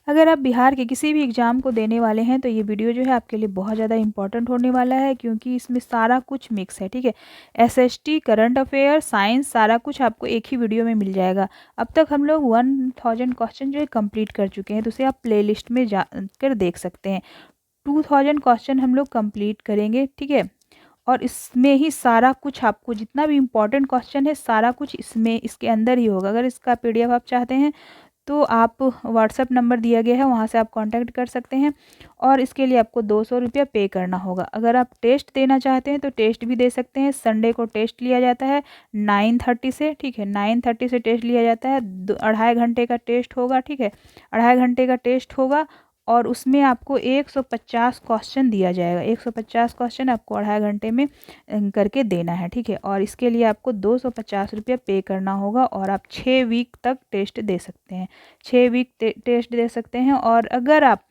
अगर आप बिहार के किसी भी एग्ज़ाम को देने वाले हैं तो ये वीडियो जो है आपके लिए बहुत ज़्यादा इम्पोर्टेंट होने वाला है, क्योंकि इसमें सारा कुछ मिक्स है, ठीक है। एसएसटी, करंट अफेयर, साइंस, सारा कुछ आपको एक ही वीडियो में मिल जाएगा। अब तक हम लोग 1000 क्वेश्चन जो है कंप्लीट कर चुके हैं, तो उसे आप प्लेलिस्ट में जा कर देख सकते हैं। 2000 क्वेश्चन हम लोग कंप्लीट करेंगे, ठीक है। और इसमें ही सारा कुछ आपको जितना भी इम्पोर्टेंट क्वेश्चन है सारा कुछ इसमें इसके अंदर ही होगा। अगर इसका पीडीएफ आप चाहते हैं तो आप व्हाट्सएप नंबर दिया गया है, वहाँ से आप कांटेक्ट कर सकते हैं और इसके लिए आपको 200 रुपया पे करना होगा। अगर आप टेस्ट देना चाहते हैं तो टेस्ट भी दे सकते हैं। संडे को टेस्ट लिया जाता है 9:30 से, ठीक है। 9:30 से टेस्ट लिया जाता है, 2.5 घंटे का टेस्ट होगा, ठीक है। 2.5 घंटे का टेस्ट होगा और उसमें आपको 150 क्वेश्चन दिया जाएगा। 150 क्वेश्चन आपको 2.5 घंटे में करके देना है, ठीक है। और इसके लिए आपको 250 रुपया पे करना होगा और आप 6 वीक तक टेस्ट दे सकते हैं। 6 वीक टेस्ट दे सकते हैं। और अगर आप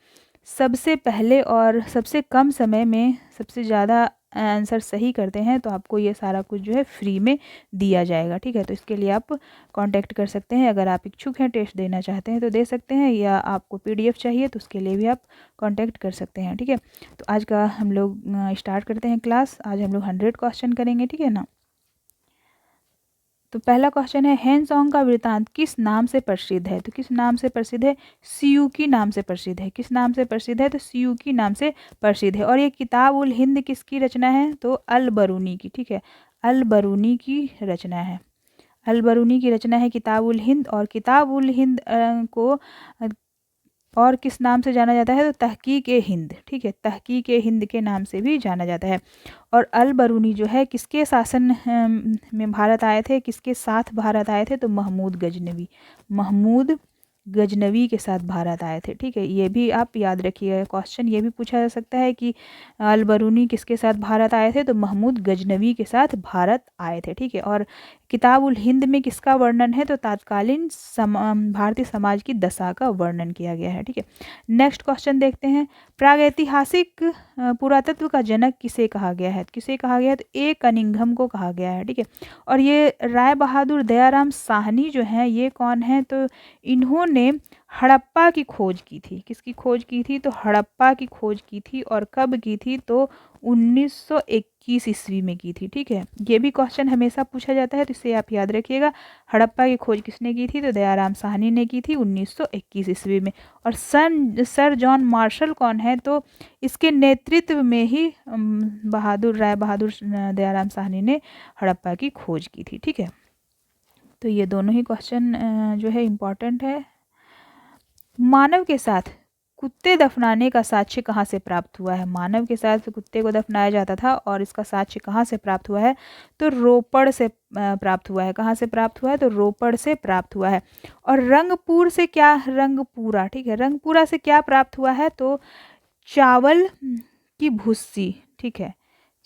सबसे पहले और सबसे कम समय में सबसे ज़्यादा आंसर सही करते हैं तो आपको ये सारा कुछ जो है फ्री में दिया जाएगा, ठीक है। तो इसके लिए आप कांटेक्ट कर सकते हैं। अगर आप इच्छुक हैं, टेस्ट देना चाहते हैं तो दे सकते हैं, या आपको पीडीएफ चाहिए तो उसके लिए भी आप कांटेक्ट कर सकते हैं, ठीक है। तो आज का हम लोग स्टार्ट करते हैं क्लास। आज हम लोग 100 क्वेश्चन करेंगे, ठीक है ना। तो पहला क्वेश्चन है, हैंसोंग का वृत्तांत किस नाम से प्रसिद्ध है? तो किस नाम से प्रसिद्ध है? सियूकी नाम से प्रसिद्ध है। किस नाम से प्रसिद्ध है? तो सियूकी नाम से प्रसिद्ध है। और ये किताब उल हिंद किसकी रचना है? तो अल बरूनी की, ठीक है। अल बरूनी की रचना है। अल बरूनी की रचना है किताब उल हिंद। और किताब उल हिंद को और किस नाम से जाना जाता है? तो तहकीक ए हिंद, ठीक है। तहकीक ए हिंद के नाम से भी जाना जाता है। और अल बरूनी जो है किसके शासन में भारत आए थे, किसके साथ भारत आए थे? तो महमूद गजनवी, महमूद गजनवी के साथ भारत आए थे, ठीक है। ये भी आप याद रखिएगा, क्वेश्चन ये भी पूछा जा सकता है कि अल बरूनी किसके साथ भारत आए थे? तो महमूद गजनवी के साथ भारत आए थे, ठीक है। और किताब उल हिंद में किसका वर्णन है? तो तात्कालीन भारतीय समाज की दशा का वर्णन किया गया है, ठीक है। नेक्स्ट क्वेश्चन देखते हैं, प्रागैतिहासिक पुरातत्व का जनक किसे कहा गया है? किसे कहा गया है? तो ए कनिंघम को कहा गया है, ठीक है। और ये राय बहादुर दयाराम साहनी जो हैं, ये कौन है? तो इन्होंने हड़प्पा की खोज की थी। किसकी खोज की थी? तो हड़प्पा की खोज की थी। और कब की थी? तो 1921 ईस्वी में की थी, ठीक है। ये भी क्वेश्चन हमेशा पूछा जाता है, तो इसे आप याद रखिएगा। हड़प्पा की खोज किसने की थी? तो दयाराम साहनी ने की थी 1921 ईस्वी में। और सर जॉन मार्शल कौन है? तो इसके नेतृत्व में ही राय बहादुर दयाराम साहनी ने हड़प्पा की खोज की थी, ठीक है। तो ये दोनों ही क्वेश्चन जो है इम्पॉर्टेंट है। मानव के साथ कुत्ते दफनाने का साक्ष्य कहाँ से प्राप्त हुआ है? मानव के साथ कुत्ते को दफनाया जाता था और इसका साक्ष्य कहाँ से प्राप्त हुआ है? तो रोपड़ से प्राप्त हुआ है। कहाँ से प्राप्त हुआ है? तो रोपड़ से प्राप्त हुआ है। और रंगपुर से क्या? रंगपुरा, ठीक है। रंगपुरा से क्या प्राप्त हुआ है? तो चावल की भुस्सी, ठीक है।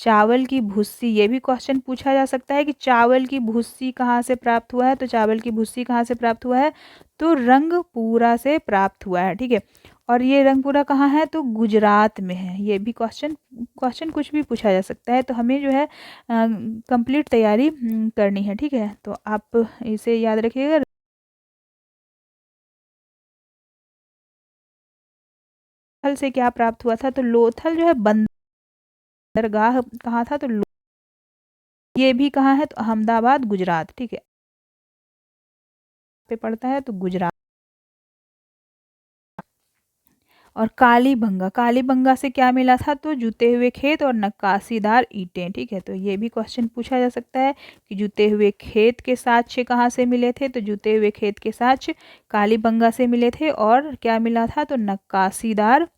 चावल की भुस्सी, ये भी क्वेश्चन पूछा जा सकता है कि चावल की भुस्सी कहाँ से प्राप्त हुआ है? तो चावल की भुस्सी कहाँ से प्राप्त हुआ है? तो रंगपूरा से प्राप्त हुआ है, ठीक है। और ये रंगपूरा कहाँ है? तो गुजरात में है। ये भी क्वेश्चन कुछ भी पूछा जा सकता है, तो हमें जो है कंप्लीट तैयारी करनी है, ठीक है। तो आप इसे याद रखिएगा। लोथल से क्या प्राप्त हुआ था? तो लोथल जो है बंदरगाह कहाँ था? तो ये भी कहाँ है? तो अहमदाबाद, गुजरात, ठीक है। पे पड़ता है तो गुजरात। और कालीबंगा, कालीबंगा से क्या मिला था? तो जूते हुए खेत और नक्काशीदार ईंटें, ठीक है। तो ये भी क्वेश्चन पूछा जा सकता है कि जूते हुए खेत के साक्ष्य कहाँ से मिले थे? तो जूते हुए खेत के साक्ष्य कालीबंगा से मिले थे। और क्या मिला था? तो नक्काशीदार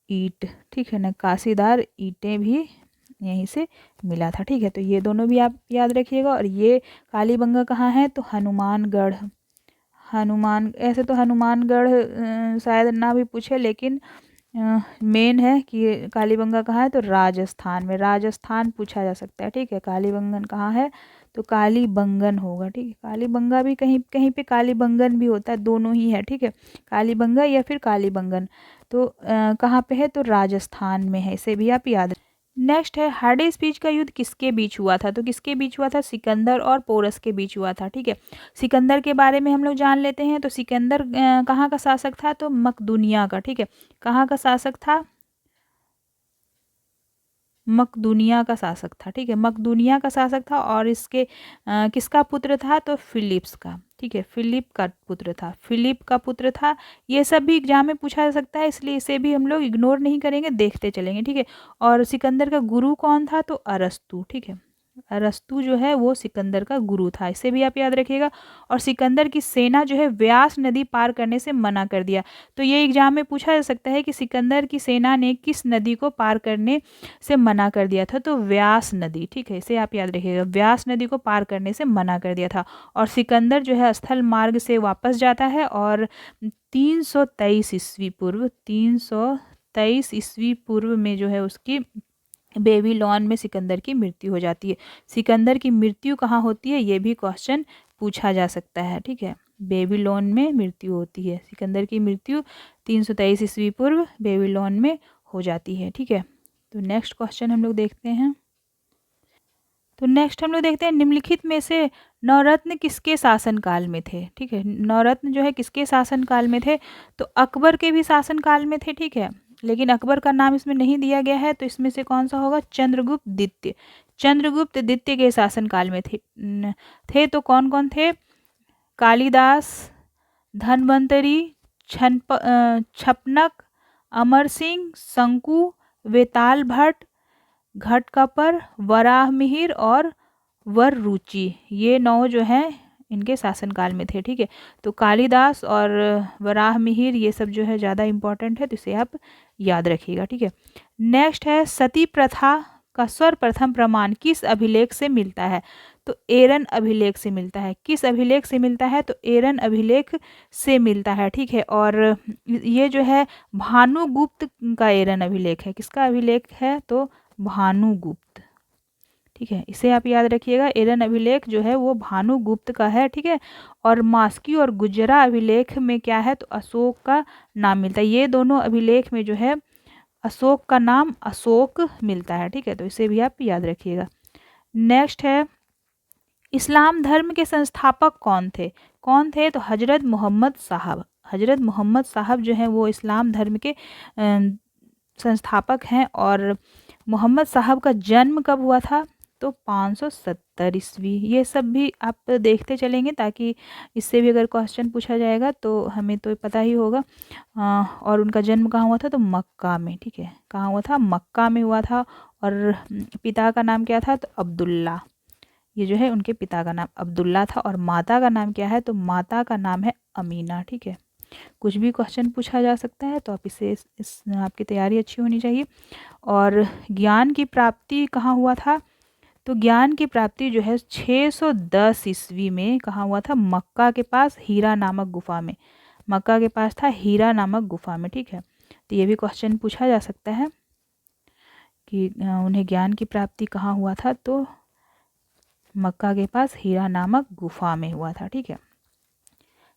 ईंट, ठीक है। नक्काशीदार ईंटें भी यहीं से मिला था, ठीक है। तो ये दोनों भी आप याद रखिएगा। और ये कालीबंगा कहाँ है? तो हनुमानगढ़, ऐसे तो हनुमानगढ़ शायद ना भी पूछे, लेकिन मेन है कि कालीबंगा कहाँ है? तो राजस्थान में। राजस्थान पूछा जा सकता है, ठीक है। कालीबंगन कहाँ है? तो कालीबंगन होगा, ठीक है। कालीबंगा भी कहीं कहीं पे कालीबंगन भी होता है, दोनों ही है, ठीक है। कालीबंगा या फिर कालीबंगन। तो कहाँ पे है? तो राजस्थान में है। इसे भी आप याद नेक्स्ट है हाडेस्पीच का युद्ध किसके बीच हुआ था? तो किसके बीच हुआ था? सिकंदर और पोरस के बीच हुआ था। ठीक है, सिकंदर के बारे में हम लोग जान लेते हैं। तो सिकंदर कहाँ का शासक था? तो मकदूनिया का। ठीक है, कहाँ का शासक था? मकदूनिया का शासक था। ठीक है, मकदूनिया का शासक था और इसके किसका पुत्र था? तो फिलिप्स का। ठीक है, फिलिप का पुत्र था, फिलिप का पुत्र था। ये सब भी एग्जाम में पूछा जा सकता है, इसलिए इसे भी हम लोग इग्नोर नहीं करेंगे, देखते चलेंगे। ठीक है, और सिकंदर का गुरु कौन था? तो अरस्तु। ठीक है, अरस्तु जो है वो सिकंदर का गुरु था, इसे भी आप याद रखिएगा। और सिकंदर की सेना जो है व्यास नदी पार करने से मना कर दिया। तो ये एग्जाम में पूछा जा सकता है कि सिकंदर की सेना ने किस नदी को पार करने से मना कर दिया था? तो व्यास नदी। ठीक है, इसे आप याद रखिएगा, व्यास नदी को पार करने से मना कर दिया था। और सिकंदर जो है स्थल मार्ग से वापस जाता है और 323 ईस्वी पूर्व, 323 ईस्वी पूर्व में जो है उसकी बेबीलोन में सिकंदर की मृत्यु हो जाती है। सिकंदर की मृत्यु कहाँ होती है? ये भी क्वेश्चन पूछा जा सकता है। ठीक है, बेबीलोन में मृत्यु होती है, सिकंदर की मृत्यु 323 ईस्वी पूर्व बेबीलोन में हो जाती है। ठीक है, तो नेक्स्ट क्वेश्चन हम लोग देखते हैं। तो नेक्स्ट हम लोग देखते हैं निम्नलिखित में से नवरत्न किसके शासनकाल में थे? ठीक है, नवरत्न जो है किसके शासनकाल में थे? तो अकबर के भी शासनकाल में थे। ठीक है, लेकिन अकबर का नाम इसमें नहीं दिया गया है, तो इसमें से कौन सा होगा? चंद्रगुप्त द्वितीय। चंद्रगुप्त द्वितीय के शासनकाल में थे। तो कौन कौन थे? कालिदास, धन्वंतरी, छपनक, अमर सिंह, शंकु, वेताल भट्ट, घटकपर, वराहमिहिर और वररुचि। ये 9 जो हैं इनके शासनकाल में थे। ठीक है, तो कालिदास और वराहमिहिर ये सब जो है ज़्यादा इम्पोर्टेंट है, तो इसे आप याद रखिएगा। ठीक है, नेक्स्ट है सती प्रथा का सर्वप्रथम प्रमाण किस अभिलेख से मिलता है? तो एरन अभिलेख से मिलता है। किस अभिलेख से मिलता है? तो एरन अभिलेख से मिलता है। ठीक है, और ये जो है भानुगुप्त का एरन अभिलेख है। किसका अभिलेख है? तो भानुगुप्त। ठीक है, इसे आप याद रखिएगा, एरन अभिलेख जो है वो भानुगुप्त का है। ठीक है, और मास्की और गुजरा अभिलेख में क्या है? तो अशोक का नाम मिलता है। ये दोनों अभिलेख में जो है अशोक का नाम अशोक मिलता है। ठीक है, तो इसे भी आप याद रखिएगा। नेक्स्ट है इस्लाम धर्म के संस्थापक कौन थे? कौन थे? तो हजरत मोहम्मद साहब। हजरत मोहम्मद साहब जो हैं वो इस्लाम धर्म के संस्थापक हैं। और मोहम्मद साहब का जन्म कब हुआ था? तो 570 ईस्वी। ये सब भी आप देखते चलेंगे, ताकि इससे भी अगर क्वेश्चन पूछा जाएगा तो हमें तो पता ही होगा। और उनका जन्म कहाँ हुआ था? तो मक्का में। ठीक है, कहाँ हुआ था? मक्का में हुआ था। और पिता का नाम क्या था? तो अब्दुल्ला। ये जो है उनके पिता का नाम अब्दुल्ला था। और माता का नाम क्या है? तो माता का नाम है अमीना। ठीक है, कुछ भी क्वेश्चन पूछा जा सकता है, तो आप इस आपकी तैयारी अच्छी होनी चाहिए। और ज्ञान की प्राप्ति कहाँ हुआ था? तो ज्ञान की प्राप्ति जो है 610 ईस्वी में कहाँ हुआ था? मक्का के पास हीरा नामक गुफा में। मक्का के पास था हीरा नामक गुफा में। ठीक है, तो ये भी क्वेश्चन पूछा जा सकता है कि उन्हें ज्ञान की प्राप्ति कहाँ हुआ था? तो मक्का के पास हीरा नामक गुफा में हुआ था। ठीक है,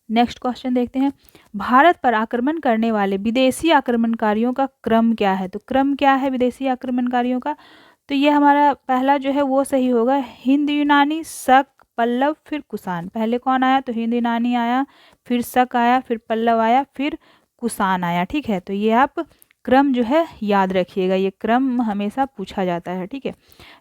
नेक्स्ट क्वेश्चन देखते हैं। भारत पर आक्रमण करने वाले विदेशी आक्रमणकारियों का क्रम क्या है? तो क्रम क्या है विदेशी आक्रमणकारियों का? तो ये हमारा पहला जो है वो सही होगा, हिंद यूनानी, शक, पल्लव, फिर कुषाण। पहले कौन आया? तो हिंद यूनानी आया, फिर शक आया, फिर पल्लव आया, फिर कुषाण आया। ठीक है, तो ये आप क्रम जो है याद रखिएगा, ये क्रम हमेशा पूछा जाता है। ठीक है,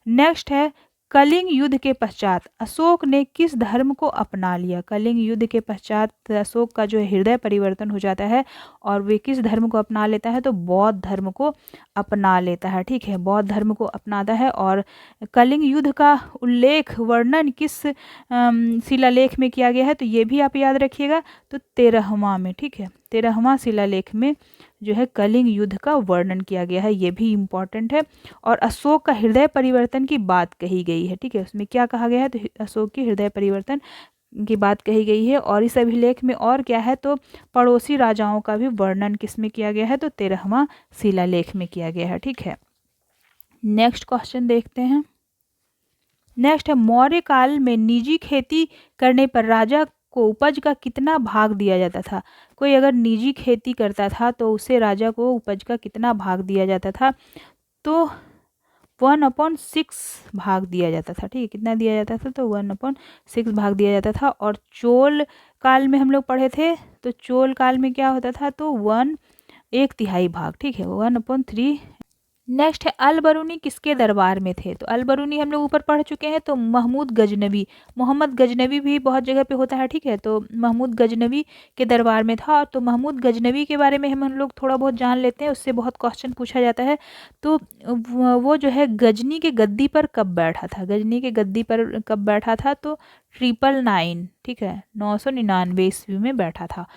नेक्स्ट है कलिंग युद्ध के पश्चात अशोक ने किस धर्म को अपना लिया? कलिंग युद्ध के पश्चात अशोक का जो हृदय परिवर्तन हो जाता है और वे किस धर्म को अपना लेता है? तो बौद्ध धर्म को अपना लेता है। ठीक है, बौद्ध धर्म को अपनाता है। और कलिंग युद्ध का उल्लेख वर्णन किस शिलालेख में किया गया है? तो ये भी आप याद रखिएगा, तो 13वां में। ठीक है, 13वां शिलालेख में जो है कलिंग युद्ध का वर्णन किया गया है, ये भी इम्पॉर्टेंट है। और अशोक का हृदय परिवर्तन की बात कही गई है। ठीक है, उसमें क्या कहा गया है? तो अशोक की हृदय परिवर्तन की बात कही गई है। और इस अभिलेख में और क्या है? तो पड़ोसी राजाओं का भी वर्णन किस में किया गया है? तो 13वां शिलालेख में किया गया है। ठीक है, नेक्स्ट क्वेश्चन देखते हैं। नेक्स्ट है मौर्य काल में निजी खेती करने पर राजा को उपज का कितना भाग दिया जाता था? कोई अगर निजी खेती करता था तो उसे राजा को उपज का कितना भाग दिया जाता था? तो 1/6 भाग दिया जाता था। ठीक है, कितना दिया जाता था? तो 1/6 भाग दिया जाता था। और चोल काल में हम लोग पढ़े थे, तो चोल काल में क्या होता था? तो 1/3 भाग। ठीक है, 1/3। नेक्स्ट है अल बरूनी किसके दरबार में थे? तो अल बरूनी हम लोग ऊपर पढ़ चुके हैं। तो महमूद गजनवी, मोहम्मद गजनवी भी बहुत जगह पे होता है। ठीक है, तो महमूद गजनवी के दरबार में था। तो महमूद गजनवी के बारे में हम लोग थोड़ा बहुत जान लेते हैं, उससे बहुत क्वेश्चन पूछा जाता है। तो वो जो है गजनी के गद्दी पर कब बैठा था? गजनी के गद्दी पर कब बैठा था? तो 999, ठीक है, 999 ईस्वी में बैठा था।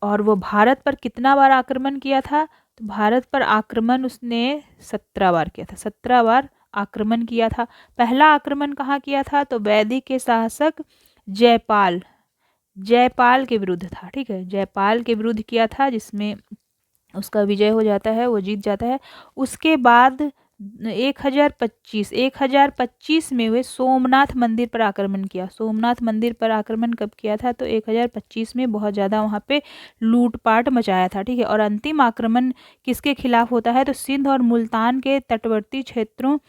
और वो भारत पर कितना बार आक्रमण किया था? तो भारत पर आक्रमण उसने 17 बार किया था। 17 बार आक्रमण किया था। पहला आक्रमण कहाँ किया था? तो वैदिक के शासक जयपाल, जयपाल के विरुद्ध था। ठीक है, जयपाल के विरुद्ध किया था, जिसमें उसका विजय हो जाता है, वो जीत जाता है। उसके बाद 1025 में वे सोमनाथ मंदिर पर आक्रमण किया। सोमनाथ मंदिर पर आक्रमण कब किया था? तो 1025 में बहुत ज़्यादा वहाँ पे लूटपाट मचाया था। ठीक है, और अंतिम आक्रमण किसके खिलाफ होता है? तो सिंध और मुल्तान के तटवर्ती क्षेत्रों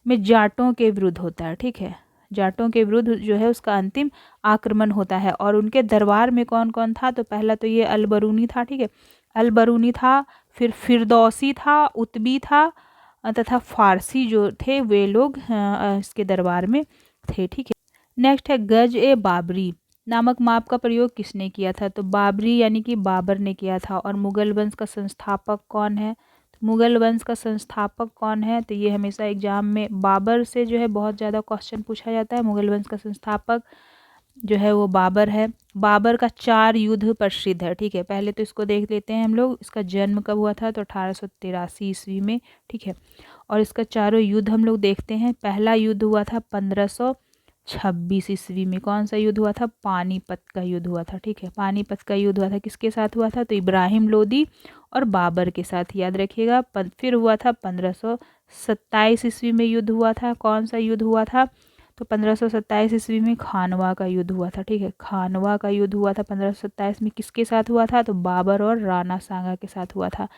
में जाटों के विरुद्ध होता है। ठीक है, जाटों के विरुद्ध जो है उसका अंतिम आक्रमण होता है। और उनके दरबार में कौन कौन था? तो पहला तो ये अलबरूनी था। ठीक है, अलबरूनी था, फिर फिरदौसी था, उतबी था, तथा फारसी जो थे वे लोग इसके दरबार में थे। ठीक है, नेक्स्ट है गज ए बाबरी नामक माप का प्रयोग किसने किया था? तो बाबरी यानी कि बाबर ने किया था। और मुगल वंश का संस्थापक कौन है? तो मुगल वंश का संस्थापक कौन है? तो ये हमेशा एग्जाम में बाबर से जो है बहुत ज़्यादा क्वेश्चन पूछा जाता है। मुगल वंश का संस्थापक जो है वो बाबर है। बाबर का 4 युद्ध प्रसिद्ध है। ठीक है, पहले तो इसको देख लेते हैं हम लोग, इसका जन्म कब हुआ था? तो 1883 ईस्वी में। ठीक है, और इसका चारों युद्ध हम लोग देखते हैं। पहला युद्ध हुआ था 1526 ईस्वी में। कौन सा युद्ध हुआ था? पानीपत का युद्ध हुआ था। ठीक है, पानीपत का युद्ध हुआ था, किसके साथ हुआ था? तो इब्राहिम लोदी और बाबर के साथ, याद रखिएगा। फिर हुआ था 1527 ईस्वी में युद्ध हुआ था। कौन सा युद्ध हुआ था? तो 1527 ईस्वी में खानवा का युद्ध हुआ था। ठीक है, खानवा का युद्ध हुआ था 1527 में, किसके साथ हुआ था? तो बाबर और राणा सांगा के साथ हुआ था।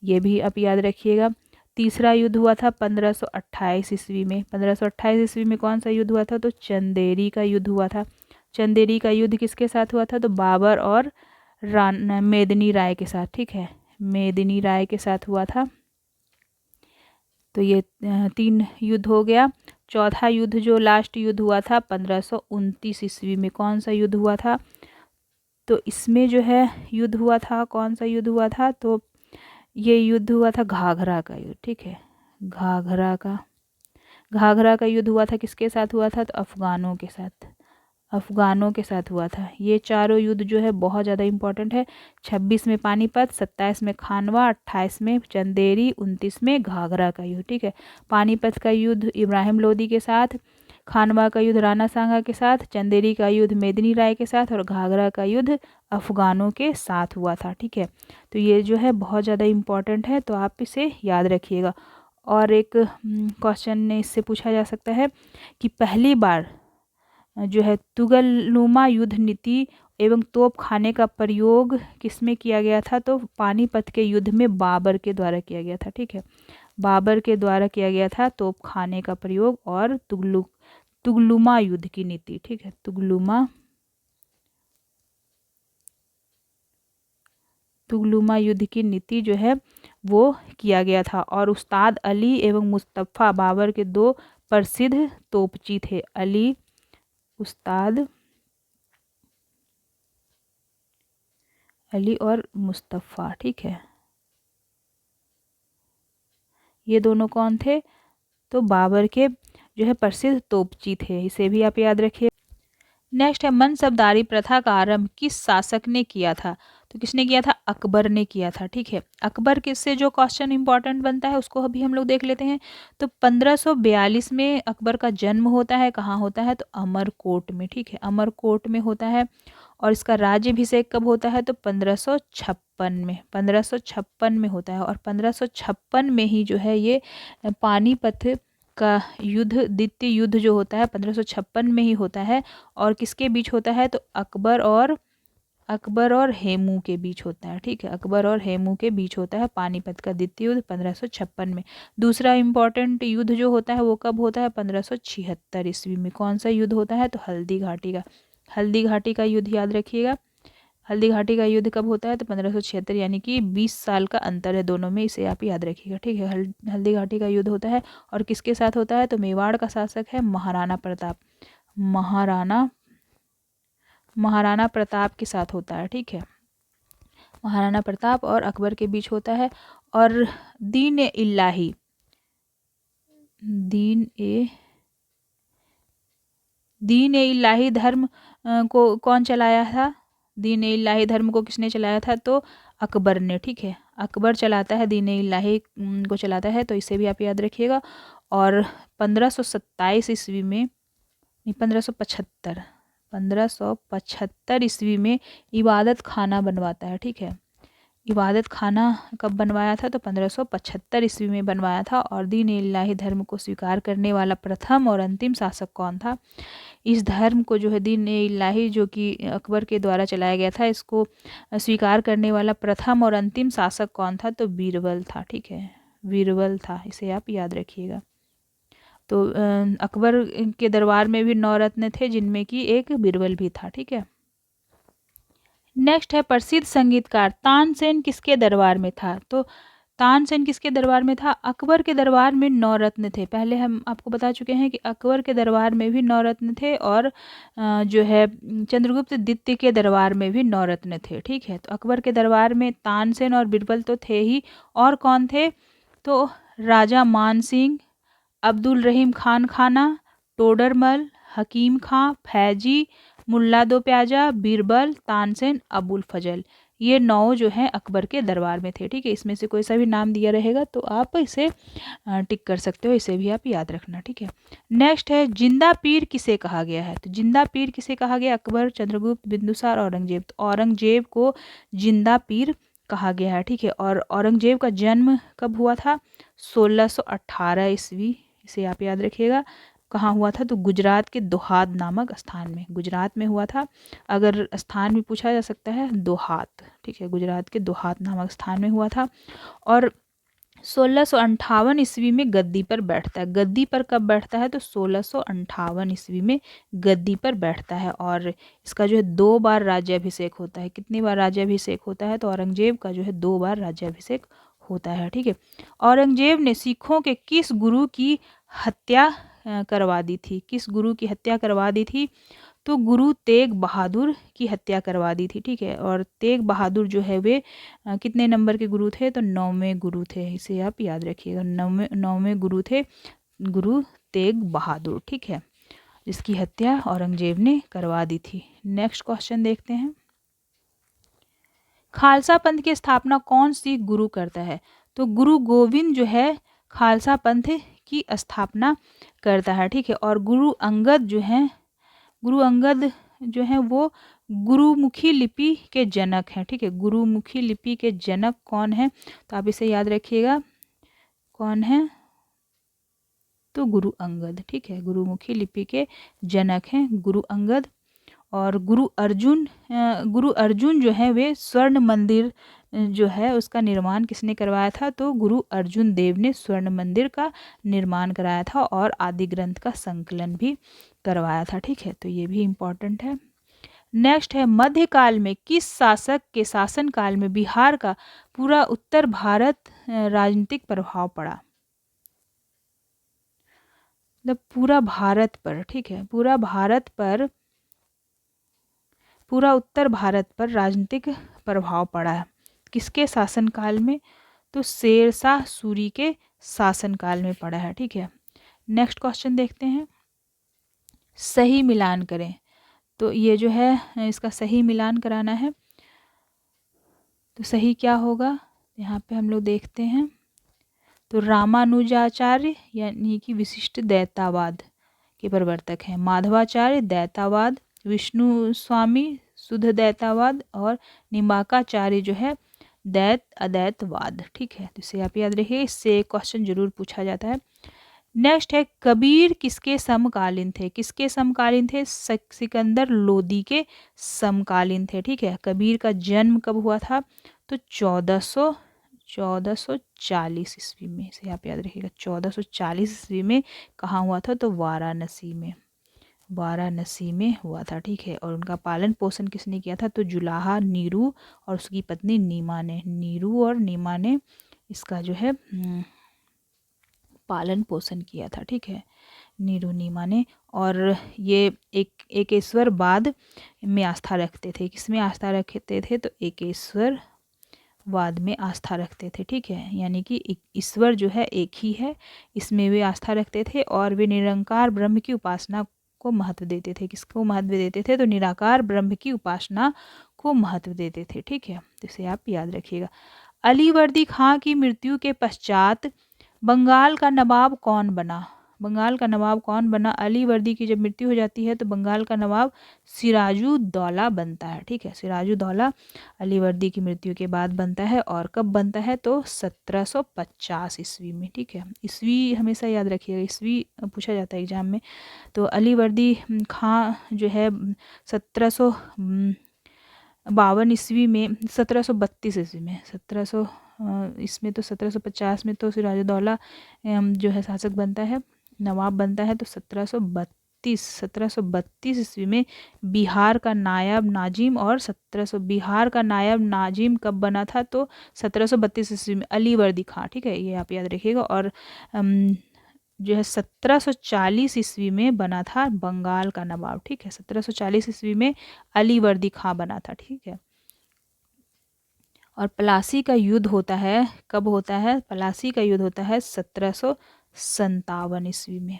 ये भी आप याद रखिएगा। तीसरा युद्ध हुआ था 1528 ईस्वी में। 1528 ईस्वी में कौन सा युद्ध हुआ था? तो चंदेरी का युद्ध हुआ था। चंदेरी का युद्ध किसके साथ हुआ था? तो बाबर और मेदिनी राय के साथ। ठीक है, मेदिनी राय के साथ हुआ था। तो ये 3 युद्ध हो गया। चौथा युद्ध जो लास्ट युद्ध हुआ था 1529 ईस्वी में, कौन सा युद्ध हुआ था? तो इसमें जो है युद्ध हुआ था, कौन सा युद्ध हुआ था? तो ये युद्ध हुआ था घाघरा का युद्ध। ठीक है, घाघरा का युद्ध हुआ था, किसके साथ हुआ था? तो अफगानों के साथ, अफगानों के साथ हुआ था। ये चारों युद्ध जो है बहुत ज़्यादा इंपॉर्टेंट है। 26 में पानीपत, 27 में खानवा, 28 में चंदेरी, 29 में घाघरा का युद्ध। ठीक है, पानीपत का युद्ध इब्राहिम लोदी के साथ, खानवा का युद्ध राणा सांगा के साथ, चंदेरी का युद्ध मेदिनी राय के साथ, और घाघरा का युद्ध अफगानों के साथ हुआ था। ठीक है, तो ये जो है बहुत ज़्यादा इम्पॉर्टेंट है, तो आप इसे याद रखिएगा। और एक क्वेश्चन इससे पूछा जा सकता है कि पहली बार जो है तुगलनुमा युद्ध नीति एवं तोप खाने का प्रयोग किसमें किया गया था? तो पानीपत के युद्ध में बाबर के द्वारा किया गया था। ठीक है, बाबर के द्वारा किया गया था तोप खाने का प्रयोग और तुगलुमा युद्ध की नीति। ठीक है, तुगलुमा युद्ध की नीति जो है वो किया गया था। और उस्ताद अली एवं मुस्तफ़ा बाबर के 2 प्रसिद्ध तोपची थे। उस्ताद अली और मुस्तफ़ा। ठीक है, ये दोनों कौन थे? तो बाबर के जो है प्रसिद्ध तोपची थे, इसे भी आप याद रखिए। नेक्स्ट है मनसबदारी प्रथा का आरंभ किस शासक ने किया था? तो किसने किया था? अकबर ने किया था। ठीक है, अकबर किससे जो क्वेश्चन इंपॉर्टेंट बनता है उसको अभी हम लोग देख लेते हैं। तो 1542 में अकबर का जन्म होता है। कहाँ होता है? तो अमरकोट में। ठीक है, अमरकोट में होता है। और इसका राज्याभिषेक कब होता है? तो 1556 में, 1556 में होता है। और 1556 में ही जो है ये पानीपत का युद्ध, द्वितीय युद्ध जो होता है 1556 में ही होता है। और किसके बीच होता है? तो अकबर और हेमू के बीच होता है, ठीक है, अकबर और हेमू के बीच होता है पानीपत का द्वितीय युद्ध 1556 में। दूसरा इम्पॉर्टेंट युद्ध जो होता है वो कब होता है? 1576 ईस्वी में। कौन सा युद्ध होता है? तो हल्दी घाटी का। हल्दी घाटी का युद्ध याद रखिएगा। हल्दी घाटी का युद्ध कब होता है? तो 1576, यानी कि 20 साल का अंतर है दोनों में, इसे आप याद रखिएगा, ठीक है। हल्दी घाटी का युद्ध होता है और किसके साथ होता है? तो मेवाड़ का शासक है महाराणा प्रताप। महाराणा प्रताप के साथ होता है, ठीक है। महाराणा प्रताप और अकबर के बीच होता है। और दीन ए इलाही धर्म को कौन चलाया था? दीन ए इलाही धर्म को किसने चलाया था? तो अकबर ने, ठीक है। अकबर चलाता है, दीन ए इलाही को चलाता है, तो इसे भी आप याद रखिएगा। और 1527 ईस्वी में, नहीं 1575 ईस्वी में इबादत खाना बनवाता है, ठीक है। इबादत खाना कब बनवाया था? तो 1575 ईस्वी में बनवाया था। और दीन ए इलाही धर्म को स्वीकार करने वाला प्रथम और अंतिम शासक कौन था? इस धर्म को जो है दीन ए इलाही, जो कि अकबर के द्वारा चलाया गया था, इसको स्वीकार करने वाला प्रथम और अंतिम शासक कौन था? तो बीरबल था, ठीक है, बीरबल था, इसे आप याद रखिएगा। तो अकबर के दरबार में भी 9 रत्न थे, जिनमें कि एक बीरबल भी था, ठीक है। नेक्स्ट है प्रसिद्ध संगीतकार तानसेन किसके दरबार में था? तो तानसेन किसके दरबार में था? अकबर के दरबार में 9 रत्न थे। पहले हम आपको बता चुके हैं कि अकबर के दरबार में भी 9 रत्न थे और जो है चंद्रगुप्त द्वितीय के दरबार में भी 9 रत्न थे, ठीक है। तो अकबर के दरबार में तानसेन और बीरबल तो थे ही, और कौन थे? तो राजा मान सिंह, अब्दुल रहीम खान खाना, टोडरमल, हकीम खां, फैजी, मुल्ला दो प्याजा, बीरबल, तानसेन, अबुल फजल, ये 9 जो हैं अकबर के दरबार में थे, ठीक है। इसमें से कोई सा भी नाम दिया रहेगा तो आप इसे टिक कर सकते हो, इसे भी आप याद रखना, ठीक है। नेक्स्ट है जिंदा पीर किसे कहा गया है? तो जिंदा पीर किसे कहा गया? अकबर, चंद्रगुप्त, बिंदुसार, औरंगजेब। तो औरंगजेब को जिंदा पीर कहा गया है, ठीक है। और औरंगजेब का जन्म कब हुआ था? 1618 ईस्वी, इसे आप याद रखिएगा। कहाँ हुआ था? तो गुजरात के दोहात नामक स्थान में, गुजरात में हुआ था। अगर स्थान भी पूछा जा सकता है, दोहात, ठीक है, गुजरात के दोहात नामक स्थान में हुआ था। और 1658 ईस्वी में गद्दी पर बैठता है। गद्दी पर कब बैठता है? तो 1658 ईस्वी में गद्दी पर बैठता है। और इसका जो है 2 बार राज्याभिषेक होता है। कितनी बार राज्याभिषेक होता है? तो औरंगजेब का जो है 2 बार राज्याभिषेक होता है, ठीक है। औरंगजेब ने सिखों के किस गुरु की हत्या करवा दी थी? किस गुरु की हत्या करवा दी थी? तो गुरु तेग बहादुर की हत्या करवा दी थी, ठीक है। और तेग बहादुर जो है वे कितने नंबर के गुरु थे? तो 9वें गुरु थे, इसे आप याद रखिएगा। 9वें गुरु थे गुरु तेग बहादुर, ठीक है, जिसकी हत्या औरंगजेब ने करवा दी थी। नेक्स्ट क्वेश्चन देखते हैं। खालसा पंथ की स्थापना कौन सी गुरु करता है? तो गुरु गोविंद जो है खालसा पंथ की स्थापना करता है, ठीक है। और गुरु अंगद जो है वो गुरुमुखी लिपि के जनक हैं, ठीक है। गुरुमुखी लिपि के जनक कौन है? तो आप इसे याद रखिएगा, कौन है? तो गुरु अंगद, ठीक है, गुरुमुखी लिपि के जनक हैं गुरु अंगद। और गुरु अर्जुन जो है वे स्वर्ण मंदिर जो है उसका निर्माण किसने करवाया था? तो गुरु अर्जुन देव ने स्वर्ण मंदिर का निर्माण कराया था और आदि ग्रंथ का संकलन भी करवाया था, ठीक है। तो ये भी इम्पोर्टेंट है। नेक्स्ट है मध्यकाल में किस शासक के शासनकाल में बिहार का पूरा उत्तर भारत राजनीतिक प्रभाव पड़ा? मतलब पूरा भारत पर, ठीक है, पूरा उत्तर भारत पर राजनीतिक प्रभाव पड़ा है। किसके शासनकाल में? तो शेरशाह सूरी के शासनकाल में पड़ा है, ठीक है। नेक्स्ट क्वेश्चन देखते हैं। सही मिलान करें। तो ये जो है इसका सही मिलान कराना है। तो सही क्या होगा? यहाँ पे हम लोग देखते हैं। तो रामानुजाचार्य यानी कि विशिष्ट दैतावाद के प्रवर्तक हैं। माधवाचार्य दैतावाद, विष्णु स्वामी शुद्ध दैतावाद और निम्बाकाचार्य जो है दैत अदैतवाद, ठीक है। तो इसे आप याद रखिए, इससे क्वेश्चन जरूर पूछा जाता है। नेक्स्ट है कबीर किसके समकालीन थे? किसके समकालीन थे? सिकंदर लोदी के समकालीन थे। ठीक है, कबीर का जन्म कब हुआ था? तो 1440 ईस्वी में। इसे आप याद रखिएगा, 1440 ईस्वी में कहाँ हुआ था? तो वाराणसी में, वाराणसी में हुआ था। ठीक है, और उनका पालन पोषण किसने किया था? तो जुलाहा, नीरू और उसकी पत्नी नीमा ने, नीरू और नीमा ने इसका जो है पालन पोषण किया था। ठीक है, नीरू नीमा ने। और ये एकेश्वरवाद में आस्था रखते थे। किसमें आस्था रखते थे? तो एकेश्वरवाद में आस्था रखते थे। ठीक है, यानी कि ईश्वर जो है एक ही है, इसमें वे आस्था रखते थे और वे निरंकार ब्रह्म की उपासना को महत्व देते थे। किसको महत्व देते थे? तो निराकार ब्रह्म की उपासना को महत्व देते थे। ठीक है, तो इसे आप याद रखिएगा। अलीवर्दी खां की मृत्यु के पश्चात बंगाल का नवाब कौन बना? बंगाल का नवाब कौन बना? अलीवर्दी की जब मृत्यु हो जाती है तो बंगाल का नवाब सिराजुद्दौला बनता है। ठीक है, सिराजुद्दौला अलीवर्दी की मृत्यु के बाद बनता है। और कब बनता है? तो 1750 ईस्वी में। ठीक है, ईस्वी हमेशा याद रखिएगा, ईस्वी पूछा जाता है एग्जाम में। तो अलीवर्दी खां जो है 1752 ईस्वी में, 1732 ईस्वी में, 1700 इसमें तो 1750 में तो सिराजुद्दौला जो है शासक बनता है, नवाब बनता है। तो 1732 ईस्वी में बिहार का नायब नाजिम, और 1700 बिहार का नायब नाजिम कब बना था? तो 1732 ईस्वी में अलीवर्दी खां। ठीक है, ये आप याद रखिएगा। और जो है 1740 ईस्वी में बना था बंगाल का नवाब। ठीक है, 1740 ईस्वी में अलीवर्दी खां बना था। ठीक है, और प्लासी का युद्ध होता है, कब होता है? प्लासी का युद्ध होता है 1757 ईस्वी में,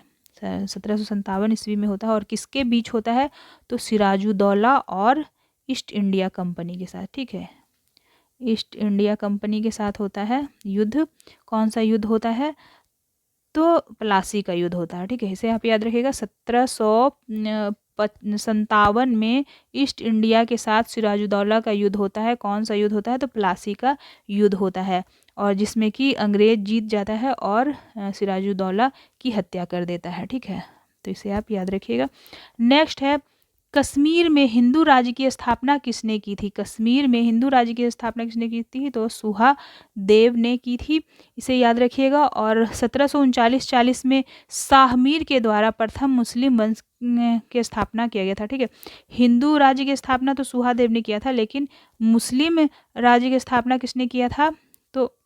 1757 ईस्वी में होता है। और किसके बीच होता है? तो सिराजुद्दौला और ईस्ट इंडिया कंपनी के साथ। ठीक है, ईस्ट इंडिया कंपनी के साथ होता है युद्ध। कौन सा युद्ध होता है? तो प्लासी का युद्ध होता है। ठीक है, इसे आप याद रखिएगा। 1757 में ईस्ट इंडिया के साथ सिराजुद्दौला का युद्ध होता है। कौन सा युद्ध होता है? तो प्लासी का युद्ध होता है, और जिसमें कि अंग्रेज जीत जाता है और सिराजुद्दौला की हत्या कर देता है। ठीक है, तो इसे आप याद रखिएगा। नेक्स्ट है कश्मीर में हिंदू राज्य की स्थापना किसने की थी? कश्मीर में हिंदू राज्य की स्थापना किसने की थी? तो सुहादेव ने की थी। इसे याद रखिएगा। और 1739-40 में शाहमीर के द्वारा प्रथम मुस्लिम वंश की स्थापना किया गया था। ठीक है, हिंदू राज्य की स्थापना तो सुहादेव ने किया था, लेकिन मुस्लिम राज्य की स्थापना किसने किया था? तो